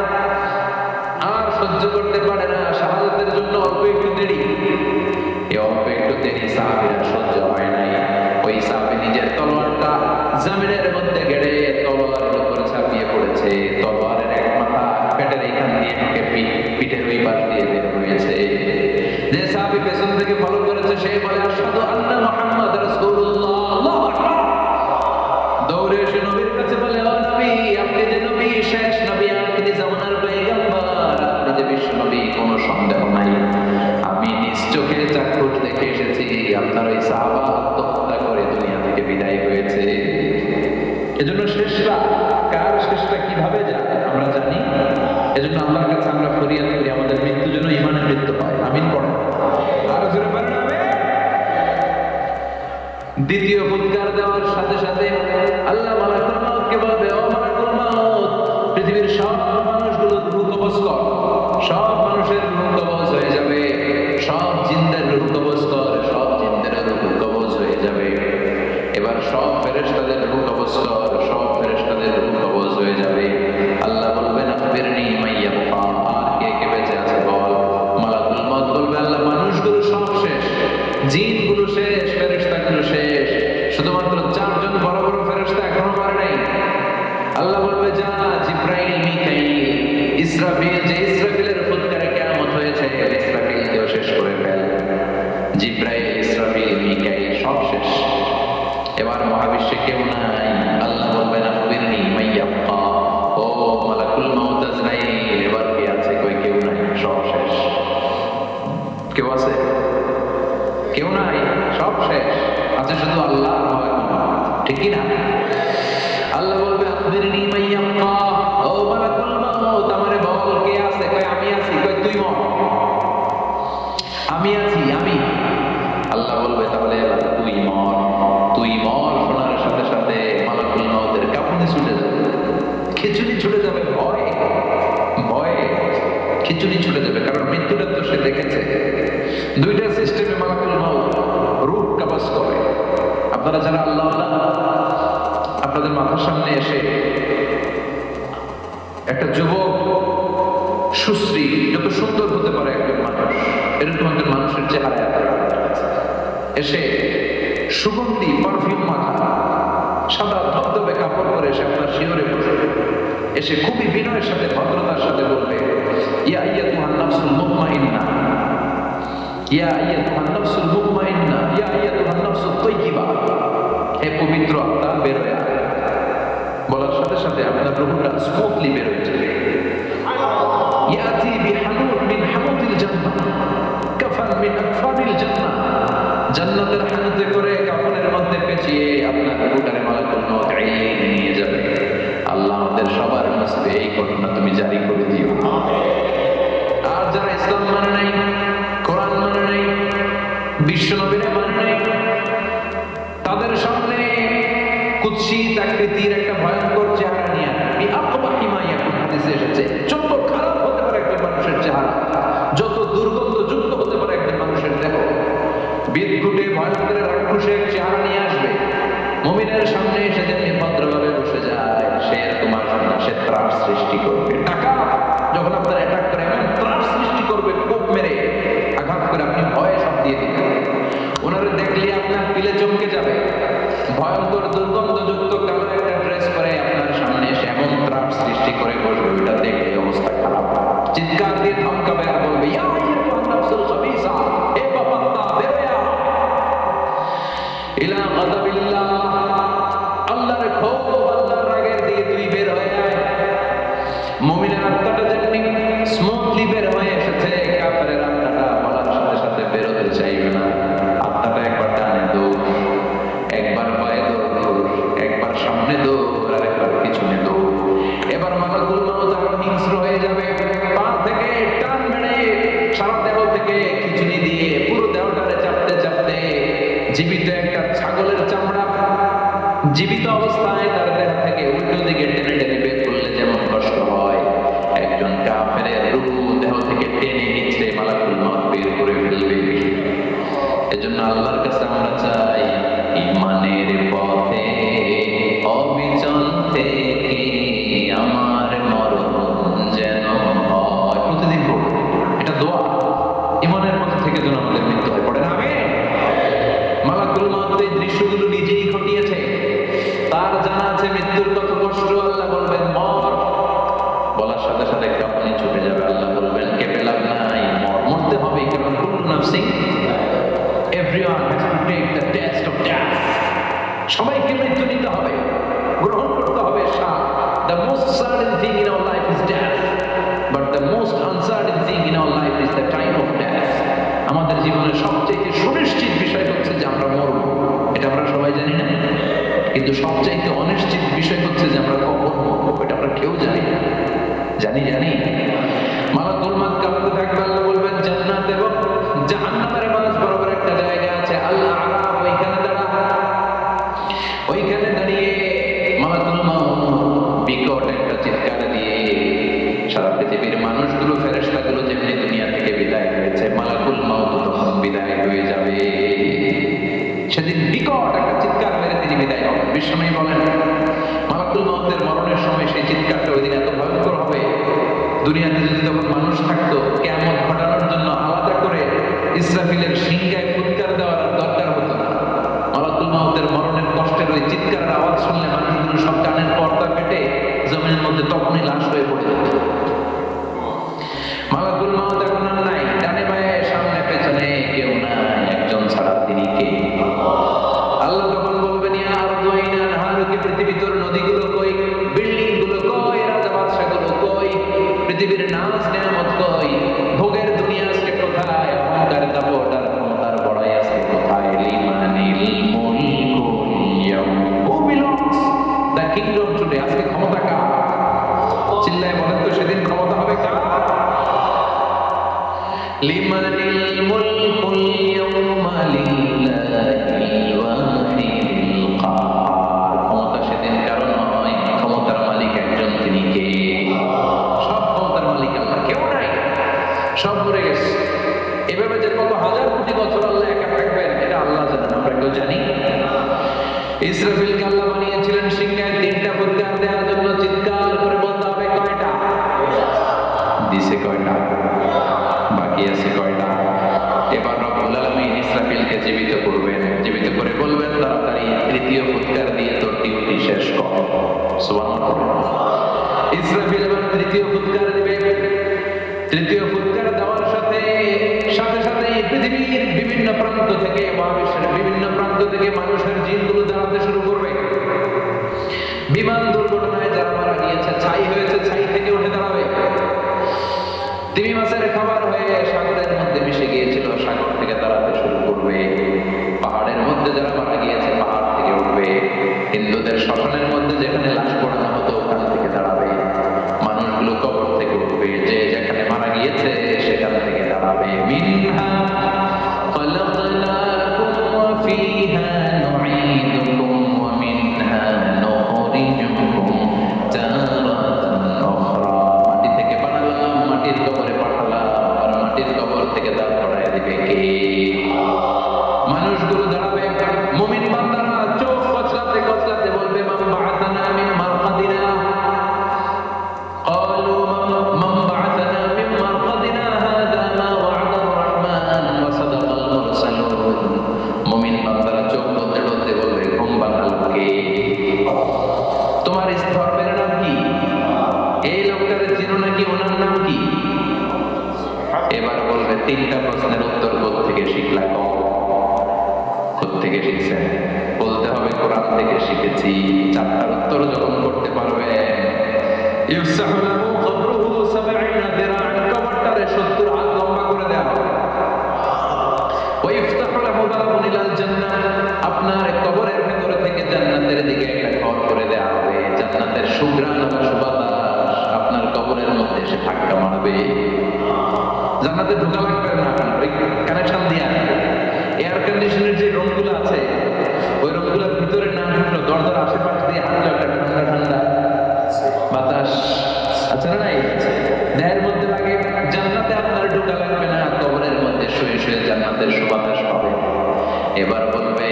আর সহ্য করতে পারে না। শাহাদাতের জন্য অল্প একটু দেরি, এই অল্প একটু দেরি সাহাবীরা সহ্য হয় নাই। ওই সাহাবী নিজের তলোয়ারটা জমিনের মধ্যে গেড়ে তলোয়ারের উপরে ছাপিয়ে পড়েছে। তলোয়ারের এক মাথা পেটের এইখান দিয়ে ঢুকে পিঠের ওই পাশ দিয়ে বের হয়েছে। যে সাহাবী পেছন থেকে ফলো করেছে সে বলে আশহাদু আন্না মুহাম্মাদ রাসূলুল্লাহ, আল্লাহু আকবার। দৌড়ে এসে নবীর কাছে বলে, ও নবী, আপনি যে নবী, শেষ নবী, আখিরি জামানার পয়গম্বর, আপনি যে বিশ্ব নবী, কোনো সন্দেহ নাই। আমি নিজ চোখে চাক্ষুষ দেখে এসেছি আপনার ওই সাহাবা আত্মহত্যা করে দুনিয়া থেকে বিদায় হয়েছে। এজন্য শেষটা কার, শেষটা কিভাবে যায় আমরা জানি। এজন্য আল্লাহর কাছে আমরা ফরিয়াদ করি আমাদের মৃত্যু যেন ঈমানের মৃত্যু হয়। আমিন পড়েন। আর জোরে পড়েন আমিন। দ্বিতীয় ফুৎকার দেওয়ার সাথে সাথে আল্লাহ মালাকুল মাউতকে বলবে, ও মালাকুল মাউত, পৃথিবীর সব মানুষগুলো রূহ কবজ কর। সব মানুষের রূহ কবজ হয়ে যাবে, সব জিনদের রূহ কবজ কর, সব জিনদের রূহ কবজ হয়ে যাবে। এবার সব ফেরেশতাদের রূহ কবজ কর, সব ফেরেশতাদের রূহ কবজ হয়ে যাবে। আল্লাহ বলবেন, আখবিরনি মাইয়া বুকা, আর কে কে বেঁচে আছে বল। মালাকুল মাউত বলবে, আল্লাহ মানুষগুলো সব শেষ, জিনগুলো শেষ, ফেরেশতাগুলো শেষ, শুধুমাত্র 4 জন বড় বড় ফেরেশতা এখনো মারে নাই। আল্লাহ বলবে, যা জিব্রাইল, মিকাইল, ইসরাফিল, যে ইসরাফিলের ফুৎকারে কিয়ামত হয়েছে, ইসরাফিলকেও শেষ করে ফেল। জিব্রাইল, ইসরাফিল, মিকাইল সব শেষ। এবার মহাবিশ্বে কেউ নাই। আল্লাহ বলবেন, আখবিরনি মাইয়া বুকা, ও মালাকুল মাউত আজরাইল, এবার কে আছে? কই কেউ নাই, সব শেষ। কেউ আছে? কেউ নাই, সব শেষ। আছে শুধু আল্লাহ আর মালাকুল মাউত, ঠিক কি না? আল্লাহ বলবে, আখবিরনি মাইয়া বুকা, ও মালাকুল মাউত, আমারে বল কে আছে? কই আমি আছি। কই তুই মর। আমি আছি, আমি। আল্লাহ বলবে, তাহলে এবার তুই মর। তুই মর শোনার সাথে সাথে মালাকুল মাউতের কাঁপুনি ছুটে যাবে, খিচুড়ি ছুটে যাবে, ভয় ভয়ে খিচুড়ি ছুটে যাবে। কারণ মৃত্যুটা তো সে দেখেছে। দুইটা সিস্টেমে মালাকুল মাউত রূহ কবজ করে। আপনারা যারা আল্লাহ, আপনাদের মাথার সামনে এসে একটা যুবক, সুশ্রী, যত সুন্দর হতে পারে একজন মানুষ, এরকম একজন মানুষের চেহারা এসে সুগন্ধি পারফিউম মাখা সাদা ধবধবে কাপড় পরে এসে আপনার শিয়রে বসবে, এসে খুবই বিনয়ের সাথে, ভদ্রতার সাথে বলবে, ইয়া আইয়াতুহান নাফসুল মুতমাইন্না, ইয়া আইয়াতুহান নাফসুল মুতমাইন্না, ইয়া আইয়াতুহান নাফসুত তাইয়্যিবা, হে পবিত্র আত্মা, বের হয়ে আয়। বলার সাথে সাথে আপনার রূহটা স্মুথলি বের হয়ে যাবে। ইয়াতি বিহানুত মিন হানুতিল জান্নাহ, কাফান মিন আকফানিল জান্নাহ, জান্নাতের হানুতে করে কাফনের মধ্যে পেঁচিয়ে আপনার রূহটারে মালাকুল মাউত নিয়ে যাবে। আল্লাহ আমাদের সবার নসিবে এই ঘটনা তুমি জারি করে দিও। আর যারা ইসলাম মানে নাই, কোরআন মানে নাই, বিশ্ব নবীরে মানে নাই, তাদের সামনে কুৎসিত আকৃতির একটা ভয়ঙ্কর চেহারা নিয়ে বিআকবাহি মা ইয়াকুন, হাদিসে এসেছে, যত খারাপ হতে পারে একজন মানুষের চেহারা, যত দুর্গন্ধযুক্ত হতে পারে একজন মানুষের দেহ, বিদঘুটে ভয়ঙ্কর রাক্ষসের চেহারা নিয়ে আসবে। মুমিনের সামনে এসে যেমনি ভদ্রভাবে বসে যায়, সে এরকম আসবে না, সে ত্রাস সৃষ্টি করবে। টাকা যখন আপনার অ্যাটাক করে, এমন ত্রাস সৃষ্টি করবে, কোপ মেরে আঘাত করে আপনি ভয়ে সব দিয়ে দিবেন। ওনারা দেখলে আপনার পিলে চমকে যাবে। ভয়ঙ্কর দুর্গন্ধযুক্ত কালো একটা ড্রেস পরে আপনার সামনে এসে এমন ত্রাস সৃষ্টি করে বসবে, ওটা দেখলে অবস্থা খারাপ। চিৎকার দিয়ে ধমকাবে আর বলবে, ইয়া আইয়াতুহান নাফসুল খাবিসা, হে পাপাত্তা, বের হয়ে আয় ইলা গাদাবিল্লাহ, আল্লাহর ক্ষোভ, আল্লাহর রাগের দিকে তুই বের হয়ে আয়। মুমিনের আত্মাটা যেমনি স্মুথলি বের হয়ে এসেছে, কাফেরের আত্মাটা বলার সাথে সাথে বের হতে চাইবে না। আত্মাটা একবার ডানে দৌড়, একবার পায়ে দৌড়, একবার সামনে দৌড়, আর একবার পিছনে দৌড়। এবার মালাকুল মাউত আরো হিংস্র হয়ে যাবে, পা থেকে টান মেরে সারা দেহ থেকে খিচুনি দিয়ে পুরো দেহটারে চাপতে চাপতে জীবিত একটা ছাগলের চামড়া জীবিত অবস্থায় তার দেহ থেকে উল্টো দিকে টেনে টেনে বের করলে যেমন কষ্ট হয়, একজন কাফেরের রূহ দেহ থেকে টেনে নিচে মালাকুল মাউত বের করে ফেলবে। এজন্য আল্লাহর কাছে আমরা চাই, ঈমানের পথে অবিচল থেকে আমার মরণ যেন হয়। প্রতিদিন পড়ো, এটা দোয়া। ঈমানের পথে থেকে যেন আমাদের মৃত্যু হয়। পড়েন আমিন। মালাকুল মাউত এই দৃশ্যগুলো নিজেই ঘটিয়েছে, তার জানা আছে মৃত্যুর কত কষ্ট। আল্লাহ বলবেন মর, বলার সাথে সাথে কাঁপুনি ছুটে যাবে। আল্লাহ বলবেন কেঁপে লাভ নাই, মর, মরতে হবে। কারণ কুল্লু নাফসিন, everyone has to take the test of death, সবাইকে মৃত্যু নিতে হবে। বিষয় হচ্ছে যে আমরা কখন মরবো এটা আমরা কেউ জানি না। জানি মালাকুল মউত কাঁপতে থাকবে, আল্লাহ বলবেন জান্নাত এবং জাহান্নামের মাঝ বরাবর একটা জায়গা আছে, আল্লাহ আরাফ, ওইখানে দাঁড়িয়ে মালাকুল মউত বিকট একটা চিৎকার দিয়ে সারা পৃথিবীর মানুষগুলো, ফেরেশতাগুলো যেমনি দুনিয়া থেকে বিদায় হয়েছে, মালাকুল মউত তখন বিদায় হয়ে যাবে। সেদিন বিকট একটা চিৎকার মেরে তিনি বিদায় হবেন। বিশ্বনবী বলেন মালাকুল মউতের মরণের সময় সেই চিৎকারটা ওই দিন এত ভয়ঙ্কর হবে, দুনিয়াতে যদি তখন মানুষ থাকতো কিয়ামত ঘটানোর জন্য আলাদা করে ইসরাফিলের সিংহায় ফুৎকার দেওয়ার আর দরকার হতো না। মালাকুল মউতের মরণের কষ্টের ওই চিৎকারের আওয়াজ শুনলে মানুষগুলো সব কানের পর্দা ফেটে জমিনের মধ্যে তখনই লাশ হয়ে পড়ে যেত। মালাকুল মউত এখন আর নাই, ডানে বায়ে সামনে পেছনে কেউ নাই, একজন ছাড়া তিনি কে? আল্লাহ তখন বলবেন ইয়া আরদু আইনা নাহারুকি, পৃথিবী তোর নদীগুলো কই, বিল্ডিং গুলো কই, রাজা বাদশাগুলো কই, পৃথিবীর নাজ নেয়ামত কই, ভোগের দুনিয়া আজকে কোথায়, অহংকার দাপট আর ক্ষমতার বড়াই আজকে কোথায়? লিমানিল মুলকুল ইয়াউম, who belongs the kingdom today, আজকে ক্ষমতা কার? চিল্লায় বলেন তো সেদিন ক্ষমতা হবে কার? লিমানিল মুলকুল ইয়াউমা লিল্লাহিল ওয়াহিদিল কাহার, ক্ষমতা সেদিন কারো নয়, ক্ষমতার মালিক একজন, তিনি কে? সব ক্ষমতার মালিক আল্লাহ, কেউ নাই, সব মরে গেছে। এভাবে যে কত হাজার কোটি বছর আল্লাহ একা থাকবেন এটা আল্লাহ জানেন, আমরা কেউ জানি? ইসরাফিলকে আল্লাহ বানিয়েছিলেন সিংহায় তিনটা ফুৎকার দেওয়ার জন্য, চিৎকার করে বলতে হবে কয়টা? দিছে কয়টা? বাকি আছে কয়টা? এবার রব্বুল আলামিন ইসরাফিলকে জীবিত করবেন, জীবিত করে বলবেন তাড়াতাড়ি তৃতীয় ফুৎকার দিয়ে তোর ডিউটি শেষ কর। সুবহানাল্লাহ। ইসরাফিল এবার তৃতীয় ফুৎকার দিবে। তৃতীয় ফুৎকার দেওয়ার সাথে সাথে পৃথিবীর বিভিন্ন প্রান্ত থেকে, মহাবিশ্বের বিভিন্ন প্রান্ত থেকে মানুষের জিনগুলো দাঁড়াতে শুরু করবে। বিমান দুর্ঘটনায় যারা মারা গিয়েছে, ছাই হয়েছে, ছাই থেকে উঠে দাঁড়াবে। তিমি মাছের খাবার হয়ে সাগরের মধ্যে মিশে গিয়েছিল, সাগর থেকে দাঁড়াতে শুরু করবে। পাহাড়ের মধ্যে যারা মারা গিয়েছে, পাহাড় থেকে উঠবে। হিন্দুদের শ্মশানের মধ্যে যেখানে লাশ পড়ানো হতো, ওখান থেকে দাঁড়াবে। মানুষগুলো কবর থেকে উঠবে, যে যেখানে মারা গিয়েছে সেখান থেকে দাঁড়াবে। মিনহা খালাকনাকুম ওয়া ফিহা নুঈদুকুম ওয়া মিনহা নুখরিজুকুম তারাতান উখরা, মাটি থেকে বানালাম, মাটির কবরে পাঠালাম, আর মাটির কবর থেকে দাঁড় করায় দিবে কে? মানুষগুলো দাঁড়াবে। মুমিন বান্দারা চোখ কচলাতে কচলাতে বলবে মান বা'আথানা মিন মারকাদিনা, ক্বালু মান বা'আথানা মিন মারকাদিনা হাযা মা ওয়া'আদা আর-রাহমান ওয়া সাদাকাল মুরসালুন। মুমিন বান্দারা চোখ বলতে বলতে বলবে ঘুম ভাঙাল কে? তোমার স্থর্বের নাম কি? এই লোকটার চিনো নাকি? ওনার নাম কি? এবার বলবে তিনটা প্রশ্নের উত্তর কোত্থেকে শিখলা? কোত্থেকে শিখছেন? বলতে হবে কোরআন থেকে শিখেছি। চারটার উত্তর যখন করতে পারবে, ইফসাহু লাহু কবরুহু 70 যিরাআন, কবরটারে 70 হাত লম্বা করে দেওয়া হবে। ওয়া ইফতাহু লাহু বাবুন ইলাল জান্নাহ, আপনার কবরের ভেতর থেকে জান্নাতের দিকে একটা ঘর করে দেওয়া হবে। জান্নাতের সুঘ্রাণ আর সুবাতাস আপনার কবরের মধ্যে এসে ধাক্কা মারবে। জান্নাতে ঢোকা লাগবে না, ওই কানেকশন দিয়ে এয়ার কন্ডিশনের যে রুমগুলো আছে, ওই রুমগুলোর ভিতরে না ঢুকলো, দরজার আশেপাশ দিয়ে হাঁটলো একটা ঠান্ডা ঠান্ডা বাতাস আছে না? নাই দেহের মধ্যে লাগে। জান্নাতে আপনার ঢোকা লাগবে না, কবরের মধ্যে শুয়ে শুয়ে জান্নাতের সুবাতাস পাবে। এবার বলবে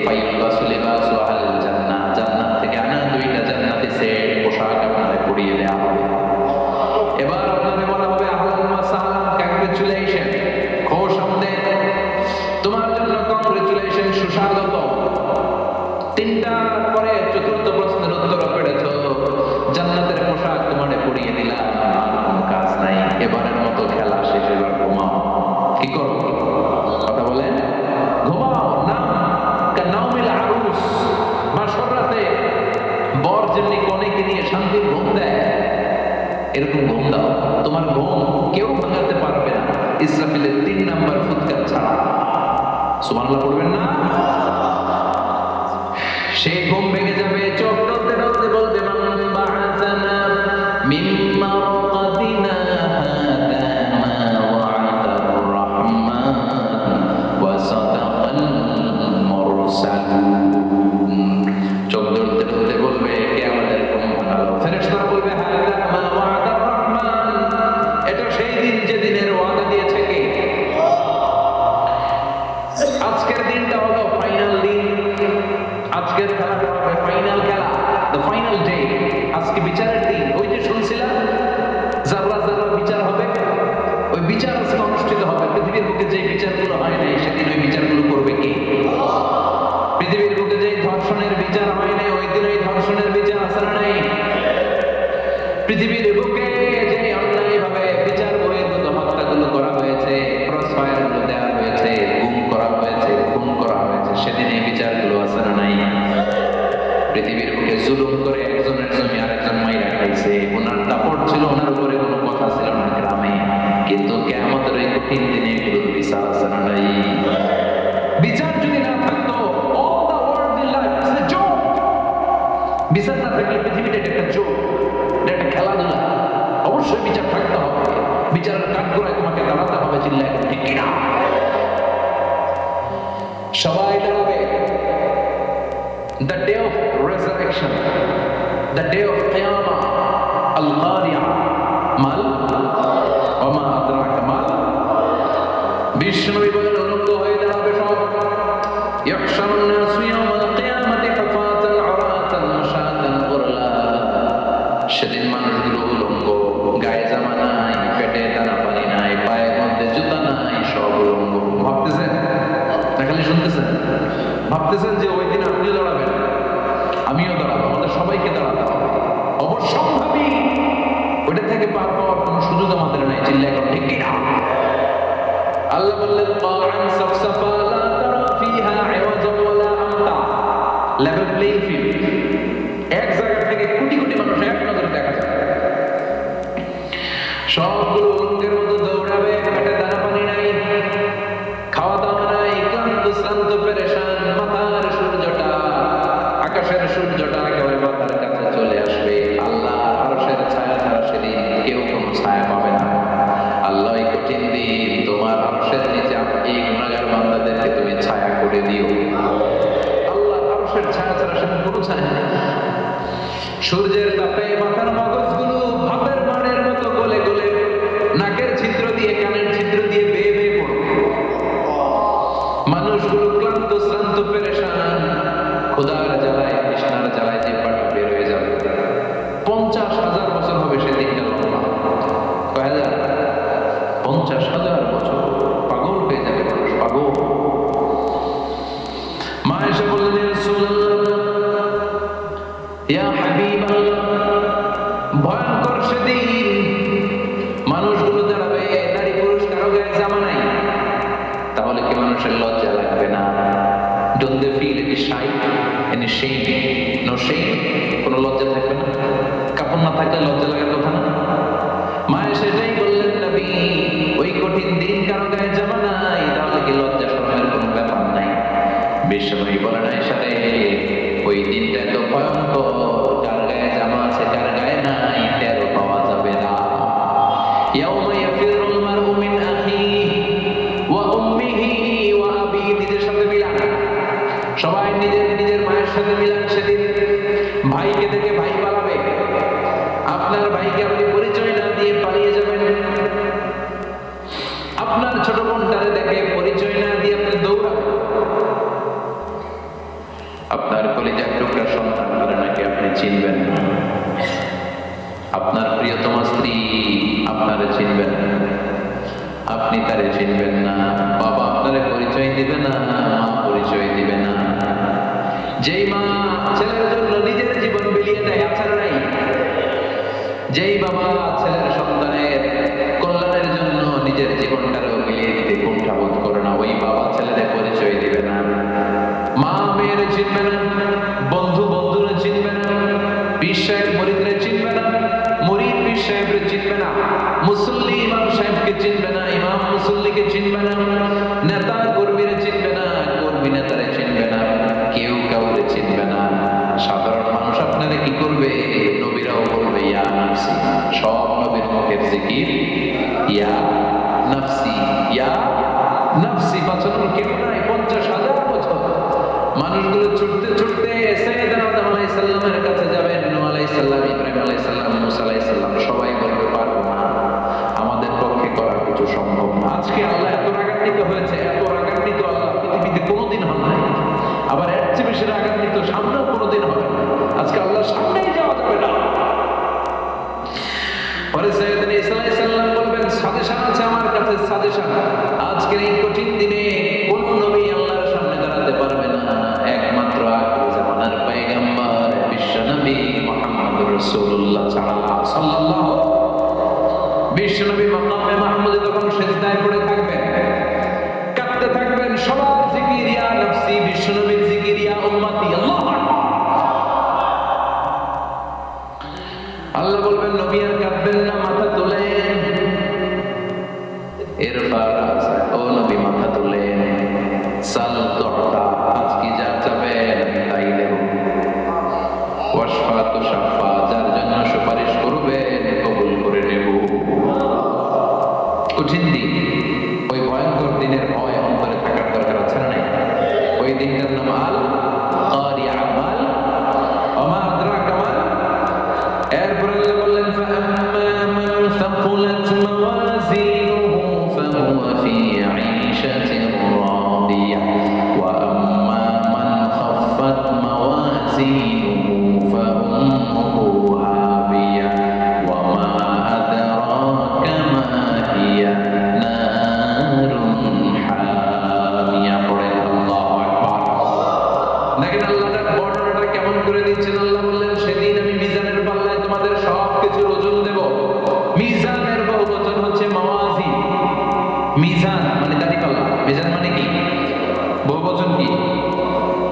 ফাইয়ুলবাসু লিবাসু আল জান্নাহ, জান্নাত থেকে আনা দুইটা জান্নাতি সেট পোশাক আপনারে পরিয়ে দেওয়া হবে। এবার আপনারে বলা হবে আহলান ওয়া সাহলান, কংগ্রেচুলেশন, খুশ আমদেদ, তোমার জন্য কংগ্রেচুলেশন, সুস্বাগত। তিনটা পরে চতুর্থ প্রশ্নের উত্তর পেরেছো, জান্নাতের পোশাক তোমারে পরিয়ে দিলাম, আর কোনো কাজ নাই, এবারের মতো খেলা শেষ, এবার ঘুমাও। কি করো? কথা বলেন, ঘুমাও। না কানাউমিল আরুস, বাসর রাতে বর যেমনি কনেকে নিয়ে শান্তির ঘুম দেয়, এরকম ঘুম দাও। তোমার ঘুম কেউ ভাঙাতে পারবে না ইসরাফিলের 3 নাম্বার ফুৎকার ছাড়া। সুবহানাল্লাহ পড়বেন না? সেই ঘুম ভেঙে যাবে, চোখ ডলতে ডলতে চলতে চলতে বলবে কে আমাদের ঘুম ভাঙালো। ফেরেশতারা বলবে হাদা মা ওয়াদার রহমান, এটা সেই দিন যে দিনের ওয়াদা দিয়েছে কে? আজকের দিনটা হলো ফাইনাল দিন, আজকের খেলাটা হবে ফাইনাল খেলা, দ্য ফাইনাল ডে। আজকে বিচারের দিন। ওই যে শুনছিলাম যারা যারা বিচার হবে, ওই বিচার আজকে অনুষ্ঠিত হবে। পৃথিবীর বুকে যে বিচারগুলো হয় নাই সেদিন ওই বিচারগুলো করবে কে? পৃথিবীর বুকে যে ধর্ষণের বিচার হয় নাই ওই দিন ওই ধর্ষণের বিচার আছে না নাই? পৃথিবীর বুকে যে অন্যায়ভাবে বিচার বহির্ভূত হত্যাগুলো করা হয়েছে, ক্রস ফায়ারগুলো দেওয়া হয়েছে, গুম করা হয়েছে, খুন করা হয়েছে, সেদিন এই বিচারগুলো আছে না নাই? পৃথিবীর বুকে জুলুম করে একজনের জমি আরেকজন মাইরা খাইছে, ওনার দাপট ছিল, ওনার উপরে কোনো কথা ছিল না গ্রামে, কিন্তু কিয়ামতের এই কঠিন দিনে এগুলোর বিচার আছে না নাই? বিচার যদি না থাকতো, all the worldly life is a joke. বিচার না থাকলে পৃথিবীটা একটা জোক, একটা খেলাধুলা। অবশ্যই বিচার থাকতে হবে, বিচারের কাঠগড়ায় তোমাকে দাঁড়াতে হবে, চিল্লায় ঠিক কিনা? সবাই দাঁড়াবে। The day of resurrection, the day of Qiyamah, Al-Qari'ah, mal, wa ma adraka mal। বিশ্বনবী বলেন উলঙ্গ হয়ে দাঁড়াবে সব। ইহশারুন নাসু ইয়াওমাল কিয়ামাতি হুফাতান উরাতান মুশাতান গুরলা। সেদিন মানুষগুলো উলঙ্গ, গায়ে জামা নাই, পেটে দানা পানি নাই, পায়ের মধ্যে জুতা নাই, সব উলঙ্গ। ভাবতেছেন না খালি শুনতেছেন? ভাবতেছেন যে ওই দিন আপনিও দাঁড়াবেন, আমিও দাঁড়াবো, আমাদের সবাইকে দাঁড়াতে হবে। অবশ্যম্ভাবী, ওইটা থেকে পার পাওয়ার কোনো সুযোগ আমাদের নাই, চিল্লা এখন ঠিক কিনা? আল্লাহ বললেন ক্বাআন সাফসাফা লা তারা ফিহা ইওয়াজা ওয়ালা আমতা, লেভেল প্লেইং ফিল্ড। এক জায়গা থেকে কোটি কোটি মানুষ এক নজরে দেখা যায়। সবগুলো উলঙ্গের মতো দৌড়াবে, পেটে দানা পানি নাই, খাওয়া দাওয়া নাই, ক্লান্ত শ্রান্ত পেরেশান। মাথার সূর্যটা, আকাশের সূর্যটা একেবারে মাথার কাছে চলে আসবে। আল্লাহ আরশের ছায়া ছাড়া সেদিন কেউ কোনো ছায়া পাবে না। আল্লাহ এই কঠিন দিন তোমার আরশের নিচে এই গুনাহগার বান্দাদেরকে তুমি ছায়া করে দিও। আল্লাহ আরশের ছায়া ছাড়া সেদিন কোনো ছায়া নেই। সূর্যের তাপে মাথার মগজগুলো ভাতের মানের মতো গলে গলে নাকের ছিদ্র দিয়ে কানের ছিদ্র দিয়ে বেয়ে বেয়ে পড়বে। মানুষগুলো ক্লান্ত শ্রান্ত পেরেশান, ক্ষুধার জ্বালায় তৃষ্ণার জ্বালায় যে পানি বের হয়ে যাবে। 50,000 বছর হবে সেদিনটা লম্বা। কয় হাজার? 50,000 বছর। পাগল হয়ে যাবে মানুষ, পাগল। মা এসে বললেন ইয়া রাসূলুল্লাহ, ইয়া হাবিবাল্লাহ, ভয়ঙ্কর সেদিন মানুষগুলো দাঁড়াবে, নারী পুরুষ কারো গায়ে জামা নাই। তাহলে কি মানুষের লজ্জা লাগবে না? Don't they feel any shy, any shame? No shame? কোনো লজ্জা থাকবে না? কাপড় না থাকলে লজ্জা লাগার কথা না? মায়ের সেটাই বললেন নবী, ওই কঠিন দিন কারো গায়ে জামা নাই, তাহলে কি লজ্জা শরমের কোনো ব্যাপার নাই? বিশ্বনবী বলেন আয়েশা রে, ওই দিনটা তো ভয়ঙ্কর, কার গায়ে জামা আছে কার গায়ে নাই টের পাওয়া যাবে না। ইয়াউমা ইয়াফিরুল মারউ মিন আখিহি ওয়া উম্মিহি ওয়া আবিহি। নিজের সাথে মিলান, সবাই নিজের নিজের মায়ের সাথে মিলান। সেদিন ভাইকে দেখে ভাই পালাবে, আপনার ভাইকে আপনি পরিচয় না দিয়ে পালিয়ে যাবেন। আপনার ছোট বোনটারে দেখে পরিচয় না দিয়ে আপনি দৌড়াবেন। আপনার কলিজার টুকরা সন্তান নাকি আপনি চিনবেন না। আপনার প্রিয়তমা স্ত্রী আপনারে চিনবেন না, আপনি তারে চিনবেন না। বাবা আপনারে পরিচয় দিবে না, মা পরিচয় দিবে না। যেই মা ছেলের জন্য নিজের জীবন বিলিয়ে দেয়, আছাড় নাই। যেই বাবা ছেলের সন্তানের কল্যাণের জন্য নিজের জীবনটারও বিলিয়ে দিতে কুণ্ঠাবোধ করে না, ওই বাবা ছেলেদের পরিচয় দিবে না। মা মেয়ের চিনবে না, বন্ধু বন্ধুরে চিনবে না, পীর সাহেব মরিদরে চিনবে না, মরিদ পীর সাহেবরে চিনবে না, মুসল্লি ইমাম সাহেবকে চিনবে না, ইমাম মুসল্লিকে চিনবে না, নেতা কর্মীরে চিনবে না, কর্মী নেতারে চিনবে না, কেউ কাউরে চিনবে না। সাধারণ মানুষ আপনারা কি করবে? নবীরাও বলবে ইয়া নাফসি। সব নবীর মুখের জিকির ইয়া নাফসি, ইয়া নাফসি। বাঁচানোর কেউ নাই। 50,000 বছর মানুষগুলো ছুটতে ছুটতে সাইয়েদনা আদম আলাইহিস মানুষের আগামী তো সামনেও কোনোদিন হবে না, আজকে আল্লাহর সামনেই যাওয়া যাবে না। পরে সাইয়েদনা ঈসা আলাইহিস সালাম বলবেন, সাজেশন আছে আমার কাছে, সাজেশন। আজকের এই কঠিন দিনে কোন নবী আল্লাহর সামনে দাঁড়াতে পারবে না, একমাত্র আখির জামানার পয়গম্বর বিশ্ব নবী মুহাম্মদুর রাসূলুল্লাহ সাল্লাল্লাহু বিশ্ব নবী মাকামে মাহমুদে তখন সিজদায় পড়ে থাকবেন, কাঁদতে থাকবেন, সবার জিকির ইয়া নফসি, বিশ্ব নবীর জিকির ইয়া উম্মতি, আল্লাহু আকবার। আল্লাহ বলবেন, নবী আর কাঁদবেন না, মাথা তোলেন। এরপর ও নবী মাথা তোলেন, সাল তুতা, আজকে যা চাবেন আমি তাই দেব। ওয়াশফা তুশাফা, যার জন্য সুপারিশ করবেন কবুল করে নেব। কঠিন দিন, ওই ভয়ঙ্কর দিনের ভয় অন্তরে থাকার দরকার আছে না? ওই দিনটার নাম আল কারিয়া, আমাল ওমা আদরাকা মাল। এরপর আল্লাহ বললেন, ফাআম্মা মান সাকুলাত মাওয়াজিনুহু ফাহুয়া ফি ঈশাতিন রাদিয়া ওয়া আম্মা মান খাফফাত মাওয়াজিনুহু ফাউম্মুহু হাবিয়া ওয়া মা আদরাকা মা হিয়া নারুন হামিয়া। পড়েন আল্লাহু আকবার। দেখেন আল্লাহর বর্ণনাটা কেমন করে দিচ্ছেন। আল্লাহ বললেন, সেদিন আমি মিজানের পাল্লায় তোমাদের সবকিছুর ওজন দেব। মিজানের বহুবচন হচ্ছে মাওয়াজিন। মিজান মানে দাড়ি পাল্লা, মিজান মানে কি? বহুবচন কি?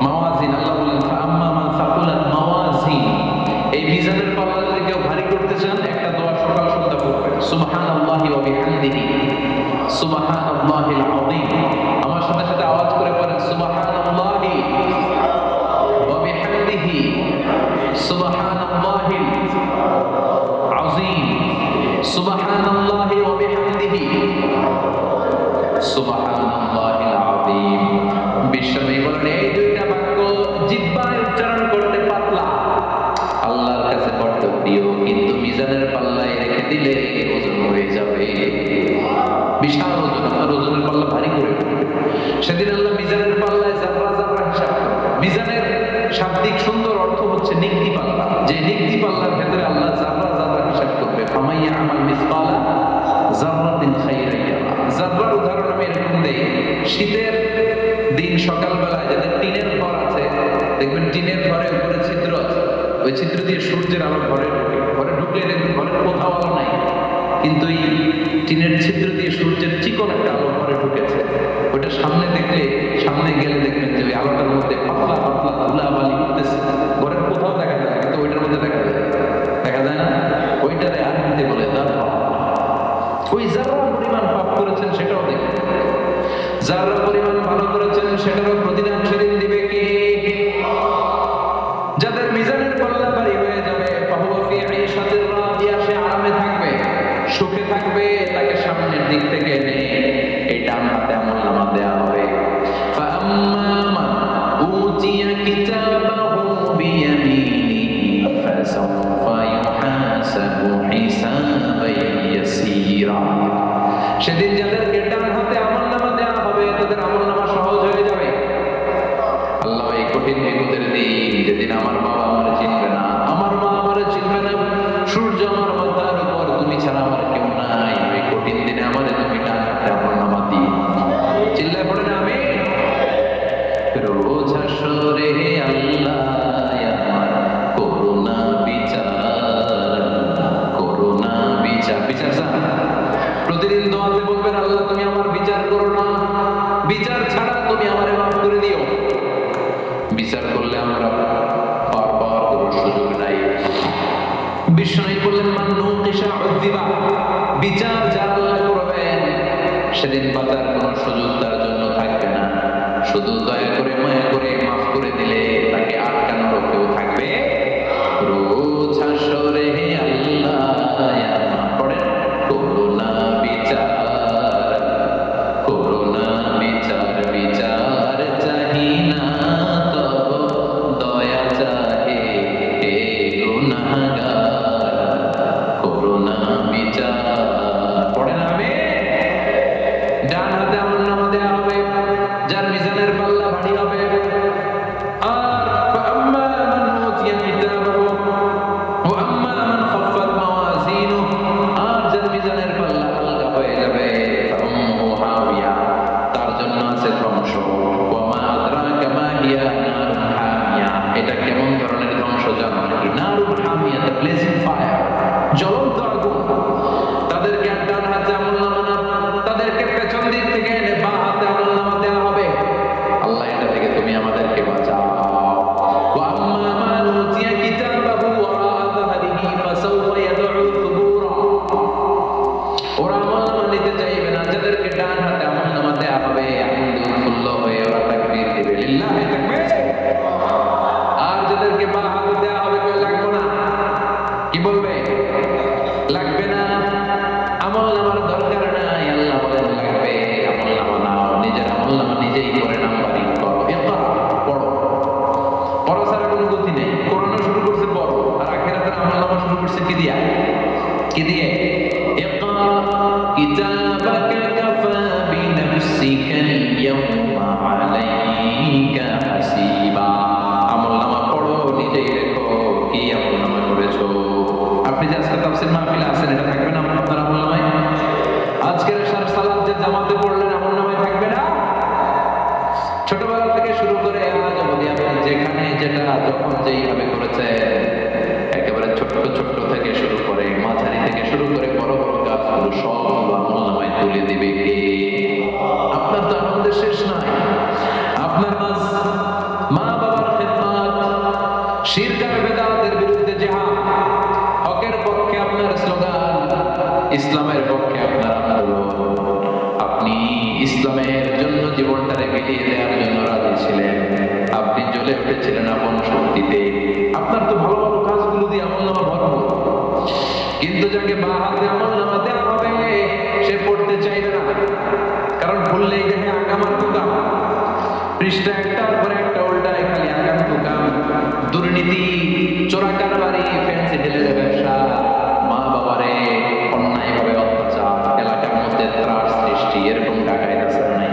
মাওয়াজিন। আল্লাহ বললেন, ফাআম্মা মান সাকুলাত মাওয়াজিন, এই মিজানের পাল্লা যদি কেউ ভারী করতে চান, একটা দোয়া সকাল সন্ধ্যা পড়বেন, সুবহানাল্লাহি ওয়া বিহামদিহি সুবহানাল্লাহিল আযীম। আমার সাথে সাথে আওয়াজ করে পড়েন, সুবহানাল্লাহি ওয়া বিহামদিহি সুবহানাল্লাহিল আযীম, সুবহানাল্লাহি ওয়া বিহামদিহি সুবহানাল্লাহিল আযীম। বিশ্বনবী বলেন, এই দুইটা বাক্য জিহ্বায় উচ্চারণ করতে পাতলা, আল্লাহর কাছে বড্ড প্রিয়, কিন্তু মিজানের পাল্লায় রেখে দিলে ওজন হয়ে যাবে, বিশাল ওজন। আপনার ওজনের পাল্লা ভারী করে ফেলবে। সেদিন আল্লাহ মিজানের পাল্লায় জাররা জাররা হিসাব করবে। মিজানের শাব্দিক সুন্দর অর্থ হচ্ছে নিক্তি পাল্লা, যে নিক্তি পাল্লার ভেতরে আল্লাহ জাররা জাররা হিসাব করবে। ফামাইয়া আমাল মিসকালা জাররাতিন খাইরান ইয়ারা। জাররার উদাহরণ আমি এরকম দেই, শীতের দিন সকালবেলায় যাদের টিনের ঘর আছে, দেখবেন টিনের ঘরের উপরে ছিদ্র আছে, ওই ছিদ্র দিয়ে সূর্যের আলো ঘরে ঢুকে। ঘরে ঢুকলে দেখবেন ঘরের কোথাও আলো নাই, কিন্তু এই টিনের ছিদ্র দিয়ে সূর্যের চিকন একটা আলো ঘরে ঢুকেছে। ওটা সামনে দেখলে, সামনে গেলে দেখবেন যে ওই আলোটার মধ্যে পাতলা পাতলা ধুলা বালি উঠতেছে, ঘরের কোথাও দেখা যায় না, কিন্তু ওইটার মধ্যে দেখা যায়। দেখা যায় না? ওইটারে আরবিতে বলে জাররা। ওই জাররা পরিমাণ পাপ করেছেন সেটাও দেখবেন, জাররা পরিমাণ ভালো করেছেন সেটারও প্রতিদান সেদিন দিবে কে? যাদের মিজানের পাল্লা ভারী হয়ে যাবে, ফাহুয়া ফি ঈশাতির রাদিয়া, সে আরামে থাকবে, সুখে থাকবে। তাকে সামনের দিক থেকে এনে এই ডান হাতে আমলনামা দেয়া হবে। ফাআম্মা মান উতিয়া কিতাবাহু বিয়ামিনিহি ফাসাওফা ইউহাসাবু হিসাবান ইয়াসীরা। সেদিন যাদেরকে ডান হাতে আমলনামা দেয়া হবে, তাদের আমলনামা সহজ হয়ে যাবে। আল্লাহ এই কঠিন বিপদের দিন, যেদিন আমার বাবা আমার চিনবে না, আমার মা আমার চিনবে না, সূর্য আমার মাথার উপর, তুমি ছাড়া আমার কেউ নাই, ওই কঠিন দিনে আমার তুমি ডান হাতে আমলনামা দিই। চিল্লায় পড়ে না আমি রোজ হাসরে আল্লাহ আমার করুণা বিচার, করুণা বিচার। বিচার চান? প্রতিদিন দোয়াতে বলবেন, আল্লাহ তুমি আমার বিচার করো না, বিচার ছাড়া তুমি আমারে মাফ করে দিও। বিচার করলে আমরা পার পাওয়ার কোনো সুযোগ নাই। বিষ্ণু বললেন, মান নুকিশা উযিবা, বিচার যার আল্লাহ করবেন সেদিন বাঁচার কোনো সুযোগ তার জন্য থাকবে না। শুধু দয়া করে মায়া করে মাফ করে দিলে তাকে আটকানোর কেউ থাকবে। রোজ হাসরে আল্লাহ পড়েন, করুণা বিচার, করুণা বিচার, বিচার চাহি না তব দয়া চাহে হে গুনাহগার, করুণা বিচার। পড়েন আমি ডান হাতে আমলনামা দেয়া হবে, যার মিজানের পাল্লা ভারী দ্য ব্লেজিং ফায়ার, জ্বলন্ত আগুন। তাদেরকে ডান হাতে আমলনামা না, তাদেরকে পেছন দিক থেকে এনে বাঁ হাতে আমলনামা দেওয়া হবে। আল্লাহ এটা থেকে তুমি আমাদেরকে বাঁচাও। ওয়া আম্মা মান উতিয়া কিতাবাহু ওয়ারাআ যাহরিহি ফাসাউফা ইয়াদউ সুবুরা। ওরা আমলনামা নিতে চাইবে না, যাদেরকে ডান হাতে আমলনামা দেওয়া হবে আগুন দিয়ে উৎফুল্ল হয়ে ওরা তাকবীর দিবে, লিল্লাহি তাকবীর। আর যাদেরকে বাঁ হাতে দেওয়া হবে কই লাগবে না, কি বলবে? লাগবে না, আমলনামার দরকার নাই। আল্লাহ বলেন লাগবে, আমলনামা নাও, নিজের আমলনামা নিজেই করে নাম্বারিং করো। ইকরা, পড়ো। পড়া ছাড়া কোনো গতি নেই। করোনা শুরু করছে পড়ো, আর আখিরাতের আমলনামা শুরু করছে কি দিয়া? কি দিয়ে? ইকরা কিতাবাকা কাফা বিনাফসিকাল ইয়াওমা আলাইকা হাসিবা। আমলনামা পড়ো, নিজেই দেখো কি আমলনামা করেছো। আপনি যে আজকে তাফসীর মাহফিলে আছেন, এটা থাকবে না আপনার আমলনামায়? আজকের এশার সালাত যে জামাতে পড়লেন, আমলনামায় থাকবে না? ছোটবেলা থেকে শুরু করে আজ অবধি আপনি যেখানে যেটা যখন যেইভাবে করেছেন, একেবারে ছোট্ট ছোট্ট থেকে শুরু করে মাঝারি থেকে শুরু করে বড় বড় কাজগুলো সবগুলো আমলনামায় তুলে দিবে কে? আপনার তো আনন্দের শেষ নাই। আপনার মা বাবার খেদমত, শিরক আর বিদআতের বিরুদ্ধে জিহাদ, হকের পক্ষে আপনার স্লোগান, ইসলামের পক্ষে আপনার আন্দোলন। আপনি ইসলামের জন্য জীবনটারে বিলিয়ে দেওয়ার জন্য রাজি ছিলেন। আপনি জ্বলে উঠেছিলেন আপন শক্তিতে। আপনার তো ভালো ভালো কাজগুলো দিয়ে আমলনামা ভরপুর। কিন্তু যাকে বাঁ হাতে আমলনামা দেওয়া হবে সে পড়তে চাইবে না, কারণ ভুললেই দেখে আগামার তুকাম, পৃষ্ঠা একটার পর একটা উল্টায়, খালি আগাম তুকাম, দুর্নীতি, চোরা কারবারি, ফ্যান্সি ডিলের ব্যবসা, মা বাবারে অন্যায়ভাবে অত্যাচার, এলাকার মধ্যে ত্রাস সৃষ্টি, এরকম ঢাকায় আছে নাই?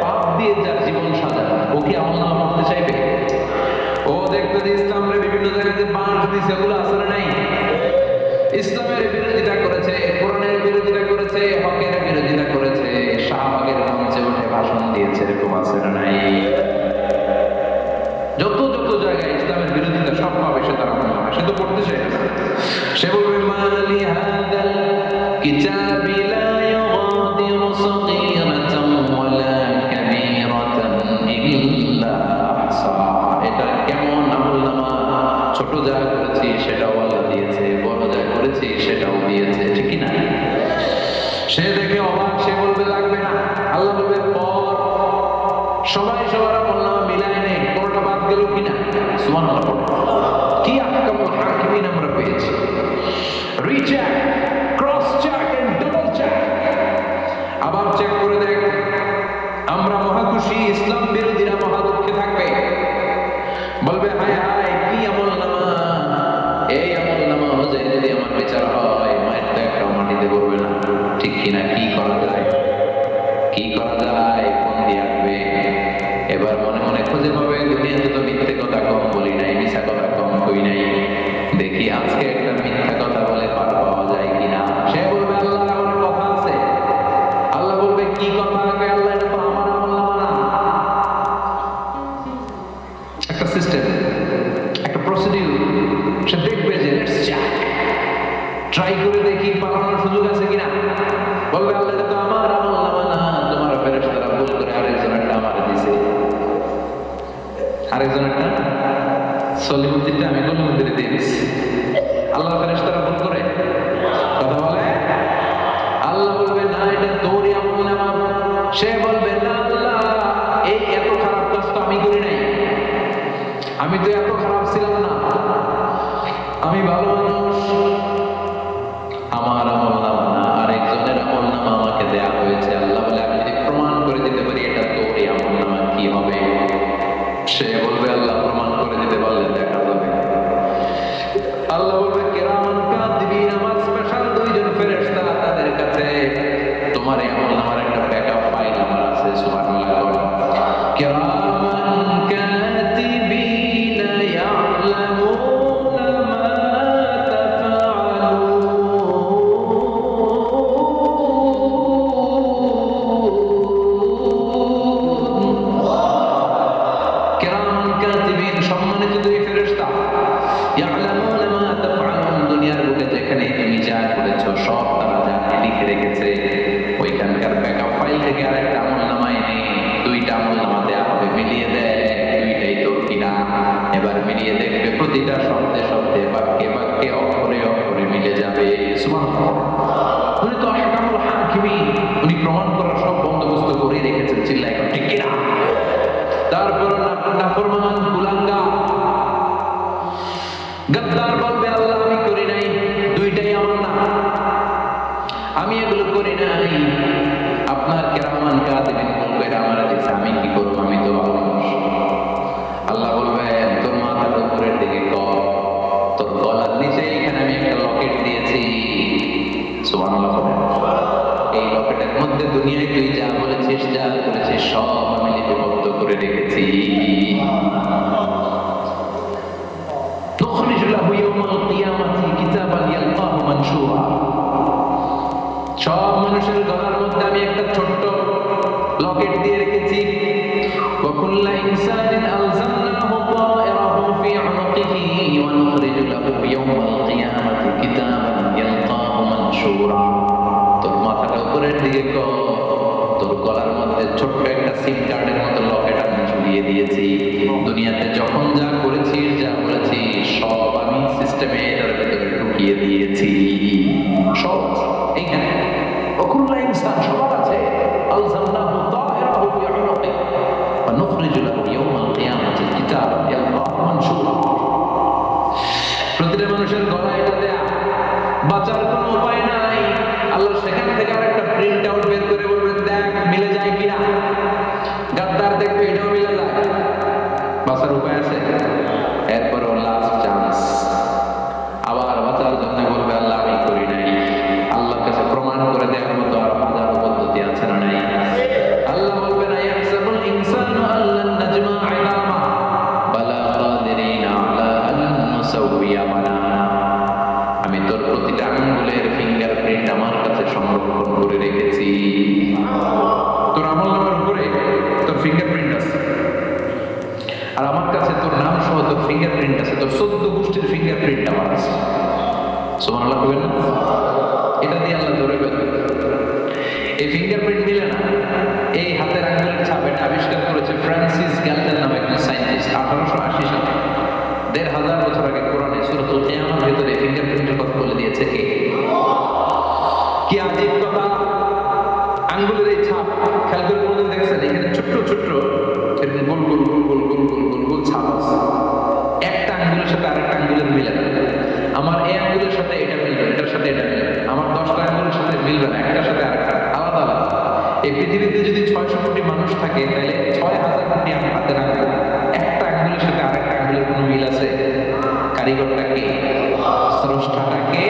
পাপ দিয়ে যার জীবন সাজানো, ও কি আমলনামা পড়তে চাইবে? ও দেখবে যে ইসলামের বিভিন্ন জায়গায় যে বাঁশ দিছে, ওগুলো আসলে নাই। ইসলামের বিরোধিতা করেছে, কোরআনের বিরোধিতা করেছে, হকের বিরোধিতা করেছে, শাহবাগের মঞ্চে উঠে ভাষণ দিয়েছে, এরকম আছে না নাই? যত যত জায়গায় ইসলামের বিরোধিতা সব পাবে সে, তার আমলনামা। সে তো পড়তে চাইবে না। সে বলবে মালি হাদাল কিতাবি লা ইউগাদিরু সগীরাতান ওয়ালা কাবীরাতান ইল্লা আহসাহা। এটা কেমন আমলনামা? ছোট যা করেছি সেটাও আল্লাহ দিয়েছে, বড় যা করেছি সেটাও দিয়েছে, ঠিক কি না? সে দেখে অবাক, সে বলবে লাগবে না। আল্লাহ বলবে পড়। সবাই সবার আমলনামা মিলায় নেই, কোনটা বাদ গেল কিনা? সুবহানাল্লাহ পড়ে। কি আহকামুল হাকিমিন আমরা পেয়েছি। Recheck, cross check and double check. আবার চেক করে দেখ। আমরা মহাখুশি, ইসলাম বিরোধীরা মহা দুঃখে থাকবে। বলবে হায় হায় কি আমলনামা, এই আমলনামা অনুযায়ী যদি আমার বিচার হয়, মায়ের তো একটা মাটিতে পড়বে না, ঠিক কিনা? কি করা যায়? কি করা যায়? কোন দিয়ে আসবে? এবার মনে মনে খুঁজে পাবে, দুনিয়াতে তো মিথ্যে কথা কম বলি নাই, মিছা কথা কম কই নাই, দেখি আজকে একটা মিথ্যা কথা বলে পার পাওয়া যায় কিনা। সে বলবে আল্লাহ আমার কথা আছে। আল্লাহ বলবে কি কথা? আল্লাহ এটা তো আমার আমলনামা না। একটা সিস্টেম, একটা প্রসিডিউর। সে দেখবে যে লেটস চেক, ট্রাই করে দেখি পালানোর সুযোগ আছে কিনা। বলবে আল্লাহ এটা তো আমার আমলনামা না, তোমার ফেরেশতারা ভুল করে আরেকজনেরটা আমার দিছে। আরেকজনেরটা সলিমুদ্দিনটা আমি কলিমুদ্দিনে দিয়ে দিচ্ছি। আল্লাহ ফেরেশতারা ভুল করে কথা বলে। আল্লাহ বলবে না এটা তোরই আমলনামা। সে বলবে না আল্লাহ, এই এত খারাপ কাজ তো আমি করি নাই, আমি তো এত খারাপ ছিলাম না, আমি ভালো মানুষ। আমার আমলনামা না, আরেকজনের আমলনামা আমাকে দেয়া হয়েছে। আল্লাহ বলে আমি যদি প্রমাণ করে দিতে পারি এটা তোরই আমলনামা, কি হবে? সে বলবে আল্লাহ প্রমাণ করে দিতে পারলে দেখা যাবে। আল্লাহ বলবে কিরামান কাতিবিন, আমার স্পেশাল দুইজন ফেরেশতা, তাদের কাছে তোমার এই আমলনামার একটা ব্যাকআপ ফাইল আমার আছে। সুবহানাল্লাহ। কিরামান কাতিবিন ইয়ালামুনা মা তাফআলুন। কিরামান কাতিবিন, সম্মানিত দুই ফেরেশতা, ইয়ালামুনা মা গাদ্দার বলবে আল্লাহ আমি করি নাই, দুইটাই আমার না, আমি এগুলো করি নাই। আপনার কেরামান কাতিবিন বলবে আমার দিছে, আমি কি করব, আমি তো মানুষ। আল্লাহ বলবেন তোর মাথার উপরের দিকে কর, তোর গলার নিচে এখানে আমি একটা লকেট দিয়েছি। সুবহানাল্লাহ। এই লকেটের মধ্যে দুনিয়ায় তুই যা বলেছিস, যা করেছিস সব আমি লিপিবদ্ধ করে রেখেছি। তুখরিজু লাহু ইয়াওমাল কিয়ামাতি কিতাবান ইয়ালকাহু মানশুরা। সব মানুষের গলার মধ্যে আমি একটা ছোট্ট লকেট দিয়ে রেখেছি। ওয়া কুল্লা ইনসানিন আলজামনাহু তায়রাহু ফি উনুকিহি ওয়া নুখরিজু লাহু ইয়াওমাল কিয়ামাতি কিতাবান ইয়ালকাহু মানশুরা। তোর মাথাটা উপরের দিকে কর, তোর গলার মধ্যে ছোট্ট একটা সিম কার্ডের মতো লকেট আমি ঝুলিয়ে দিয়েছি। দুনিয়াতে যখন যা করেছিস, যা বলেছিস সব আমি সিস্টেমে এটার ভিতরে ঢুকিয়ে দিয়েছি। সব এইখানে ওকুল্লা ইনসান সবার আছে। আলজামনাহু তায়রাহু ফি উনুকিহি ওয়া নুখরিজু লাহু ইয়াওমাল কিয়ামাতি কিতাবান ইয়ালকাহু মানশুরা। প্রতিটা মানুষের গলায় এটা দেয়া, বাঁচার কোনো উপায় নাই। আল্লাহ সেখান থেকে আরেকটা প্রিন্ট আউট বের করে বলবেন দেখ মিলে যায় কিনা। গাদ্দার দেখবে এটাও মিলে যায়, বাঁচার উপায় আছে। এরপরে লাস্ট চান্স, আবার বাঁচার জন্য বলবে আল্লাহ আমি করি নাই। আল্লাহর কাছে প্রমাণ করে দেওয়ার মতো আর হাজারো পদ্ধতি আছে না নাই? আল্লাহ বলবেন আয়াহসাবুল ইনসানু আল্লান নাজমা ইলামা বালা কাদিরিনা আলা আন নুসাউইয়া বানানা। আমি তোর প্রতিটা আঙ্গুলের ফিঙ্গারপ্রিন্ট আমার কাছে সংরক্ষণ করে রেখেছি। তোর আমলনামার উপরে তোর ফিঙ্গারপ্রিন্ট আছে, আর আমার কাছে তোর নাম সহ তোর ফিঙ্গারপ্রিন্ট আছে, তোর 14 গোষ্ঠীর ফিঙ্গারপ্রিন্ট আমার আছে। সুবহানাল্লাহ কইবেন না? এটা দিয়ে আল্লাহ ধরে ফেলবে। এই ফিঙ্গারপ্রিন্ট দিলে না, এই হাতের আঙ্গুলের ছাপ এটা আবিষ্কার করেছে ফ্রান্সিস গ্যালটন নামে একজন সায়েন্টিস্ট 1880 সালে। 1500 বছর আগে কোরআনে সূরাতুল কিয়ামার ভিতরে ফিঙ্গারপ্রিন্টের কথা বলে দিয়েছে কে? কি আজীব কথা! আঙ্গুলের এই ছাপ খেয়াল করে কোনদিন দেখছেন? এখানে ছোট্ট ছোট্ট এরকম গোল গোল গোল গোল গোল গোল গোল গোল ছাপ আছে। একটা আঙ্গুলের সাথে আরেকটা আঙ্গুলের মিলে না। আমার এই আঙ্গুলের সাথে এটা মিলবে, এটার সাথে এটা মিলবে। আমার 10টা আঙ্গুলের সাথে মিলবে না, একটার সাথে আরেকটা আলাদা আলাদা। এই পৃথিবীতে যদি 600 কোটি মানুষ থাকে তাহলে 6000 কোটি হাতের আঙ্গুল, একটা আঙ্গুলের সাথে আরেকটা আঙ্গুলের কোনো মিল আছে? কারিগরটা কে? স্রষ্টাটা কে?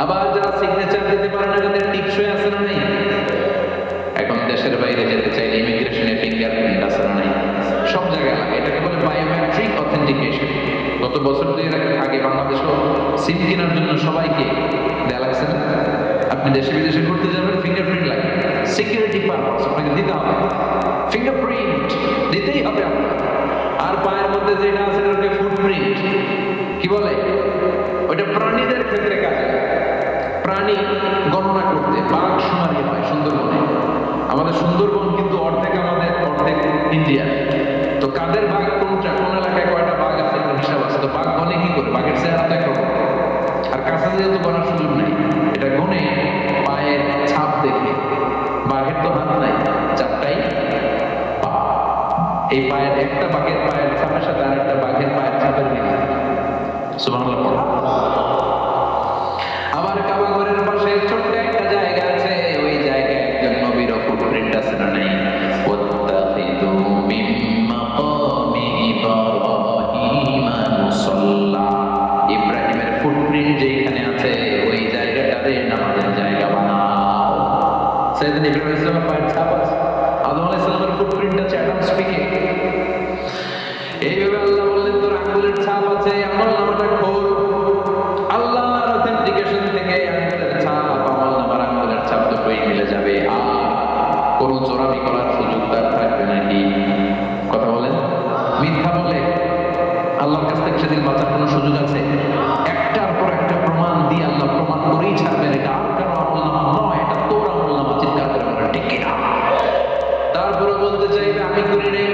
আবার যারা সিগনেচার দিতে পারে না, যাদের টিপসই আছে না নাই? এখন দেশের বাইরে যেতে চাইলে ইমিগ্রেশনে ফিঙ্গারপ্রিন্ট আছে না নাই? সব জায়গায় লাগে। এটাকে বলে বায়োমেট্রিক অথেন্টিকেশন। গত বছর 2 আগে বাংলাদেশও সিম কেনার জন্য সবাইকে দেয়া লাগছে না? আপনি দেশে বিদেশে ঘুরতে যাবেন, ফিঙ্গারপ্রিন্ট লাগে, সিকিউরিটি পারপাস আপনাকে দিতে হবে। ফিঙ্গারপ্রিন্ট দিতেই হবে আপনার। আর পায়ের মধ্যে যেটা আছে ওটাকে ফুটপ্রিন্ট কি বলে? ওটা প্রাণীদের ক্ষেত্রে কাজে লাগে। প্রাণী গণনা করতে বাঘ শুমারি হয় সুন্দরবনে। আমাদের সুন্দরবন কিন্তু অর্ধেক আমাদের, অর্ধেক ইন্ডিয়া। তো কাদের বাঘ কোনটা, কোন এলাকায় কয়টা বাঘ আছে এটার হিসাব আছে। তো বাঘ গনে কি করে? বাঘের চেহারা তো একরকম, আর কাছে যেহেতু গণার সুযোগ নেই, এটা গনে পায়ের ছাপ দেখে। বাঘের তো হাত নাই, 4টাই পা। এই পায়ের একটা বাঘের পায়ের ছাপের সাথে আরেকটা বাঘের পায়ের ছাপের মিল। সুবহানাল্লাহ পড়ো। আবার কাবা ঘরের পাশে ছোট্ট একটা জায়গা আছে, ওই জায়গায় একজন নবীর ফুটপ্রিন্ট আছে না নাই? ওয়াত্তাখিযু মিন মাকামি ইব্রাহিমা মুসাল্লা। ইব্রাহিমের ফুটপ্রিন্ট যেখানে আছে ওই জায়গাটারে নামাজের জায়গা বানাও। সাইয়েদনা ইব্রাহিম আলাইহিস সালামের পায়ের ছাপ আছে, আদম আলাইহিস সালামের ফুটপ্রিন্ট আছে অ্যাডাম স্পিকে। এইভাবে আল্লাহ বললেন তোর আঙ্গুলের ছাপ আছে, আমলনামাটা খোল। আল্লাহর অথেন্টিকেশন থেকে আঙ্গুলের ছাপ, আমলনামার আঙ্গুলের ছাপ দুটোই মিলে যাবে। আর কোনো চোরামি করার সুযোগ তার থাকবে নাকি? কথা বলেন। মিথ্যা বলে আল্লাহর কাছ থেকে সেদিন বাঁচার কোনো সুযোগ আছে? একটার পর একটা প্রমাণ দিয়ে আল্লাহ প্রমাণ করেই ছাড়বেন এটা আর কারো আমলনামা নয়, এটা তোর আমলনামা। চিৎকার করে বলেন ঠিক কিনা? তারপরে বলতে চাইবে আমি করি নাই।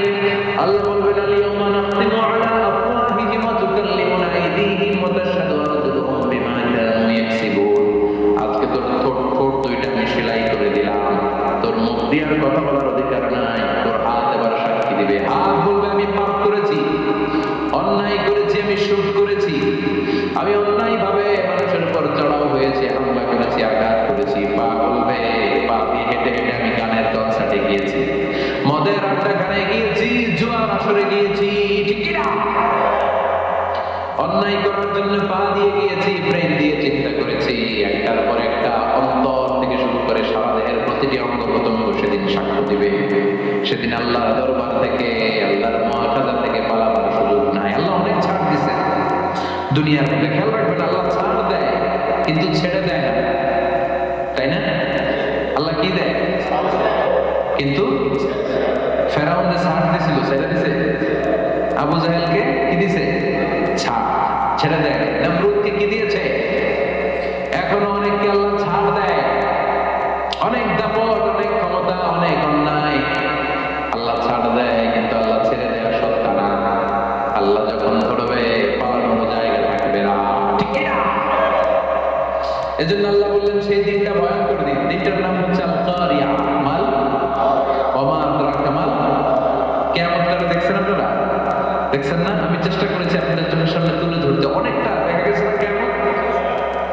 আল্লাহ বলবেন আলিয়াউমা নাখতিমু আলা আফওয়াহিহিম ওয়া তুকাল্লিমুনা আইদিহিম ওয়া অন্যায় করার জন্য পা দিয়ে গিয়েছি, ব্রেন দিয়ে চিন্তা করেছি, একটার পর একটা অন্তর থেকে শুরু করে সারা দেহের প্রতিটি অঙ্গ প্রত্যঙ্গ সেদিন সাক্ষ্য দিবে। সেদিন আল্লাহর দরবার থেকে, আল্লাহর মুআখাযা থেকে পালাবার সুযোগ নাই। আল্লাহ অনেক ছাড় দিছে দুনিয়ার মধ্যে, খেয়াল রাখবেন, আল্লাহ ছাড় দেয় কিন্তু ছেড়ে দেয় না, তাই না? আল্লাহ কি দেয়? কিন্তু ফেরাউনকে ছাড় দিছিল, ছেড়ে দিছে। আবু জাহেলকে কি দিছে? ছাড়, ছেড়ে দেয়। নমরুদকে কি দিয়েছে? এখনো অনেককে আল্লাহ ছাড় দেয়। অনেক দাপট, অনেক ক্ষমতা, অনেক অন্যায়, আল্লাহ ছাড় দেয় কিন্তু আল্লাহ ছেড়ে দেওয়া সত্তা না। আল্লাহ যখন ধরবে পালানোর জায়গা থাকবে না, ঠিক না? এজন্য আল্লাহ বললেন সেই দিনটা ভয়ঙ্কর দিন। দিনটার নাম হচ্ছে আল কারিয়া, মাল ওমা আদরাকা মাল। কিয়ামতটা দেখছেন আপনারা? দেখছেন না? আমি চেষ্টা করেছি আপনাদের জন্য সামনে তুলে ধরতে, অনেকটা দেখা গেছে না কেমন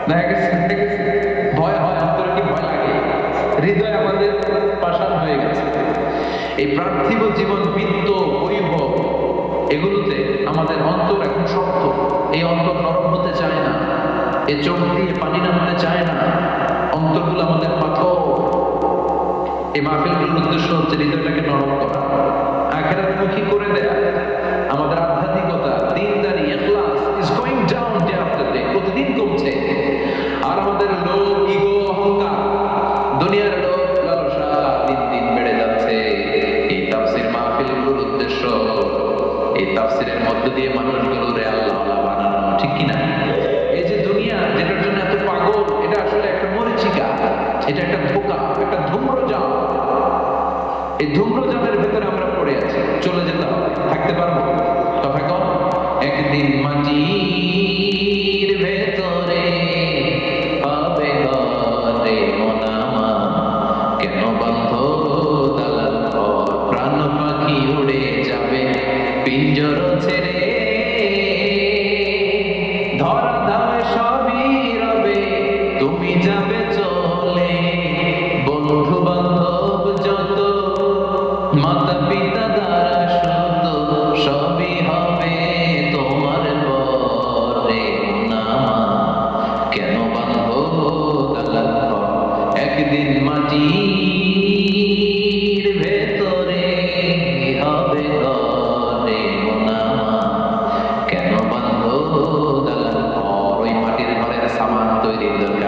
দেখা গেছে, ভয় হয়, অন্তরে কি ভয় লাগে, হৃদয় আমাদের পাষাণ হয়ে গেছে। এই পার্থিব জীবন, বিত্ত, বৈভব, এগুলোতে আমাদের অন্তর এখন শক্ত। এই অন্তর নরম হতে চায় না, এই চোখ দিয়ে পানি নামতে চায় না, অন্তরগুলো আমাদের পাথর। এই মাহফিলগুলোর উদ্দেশ্য হচ্ছে হৃদয়টাকে নরম করা, আখিরাতমুখী করে দেয়া। আমাদের আধ্যাত্মিকতা, দিনদারি, ইখলাস is going down day after day, প্রতিদিন কমছে। আর আমাদের লোভ, ইগো, অহংকার, দুনিয়ার লোভ লালসা দিন দিন বেড়ে যাচ্ছে। এই তাফসীর মাহফিলগুলোর উদ্দেশ্য এই তাফসীরের মধ্য দিয়ে মানুষগুলোরে আল্লাহওয়ালা বানানো, ঠিক কিনা? এই যে দুনিয়া যেটার জন্য এত পাগল, এটা আসলে একটা মরিচিকা, এটা একটা ধোঁকা, একটা ধূম্রজাল। এই ধূম্রজালের ভেতরে আমরা পড়ে আছি, চলে যেতে হবে, থাকতে পারবো? কথা কম। একদিন মাটির ভেতরে হবে ঘরে মোনামা, কেন বন্ধ দালাল ঘর, প্রাণ পাখি উড়ে যাবে পিঞ্জর ছেড়ে, ধরা ধামে সবই রবে, তুমি যাবে চলে, বন্ধু বান্ধব যত, মাতা পিতা দ্বারা শুদ্ধ, সবই হবে তোমার পরে নামা, কেন বান্ধ দালাল ঘর, একদিন মাটির ভেতরে হবে ঘরে নামা, কেন বান্ধ দালাল ঘর। ওই মাটির ঘরের সামান তৈরির জন্য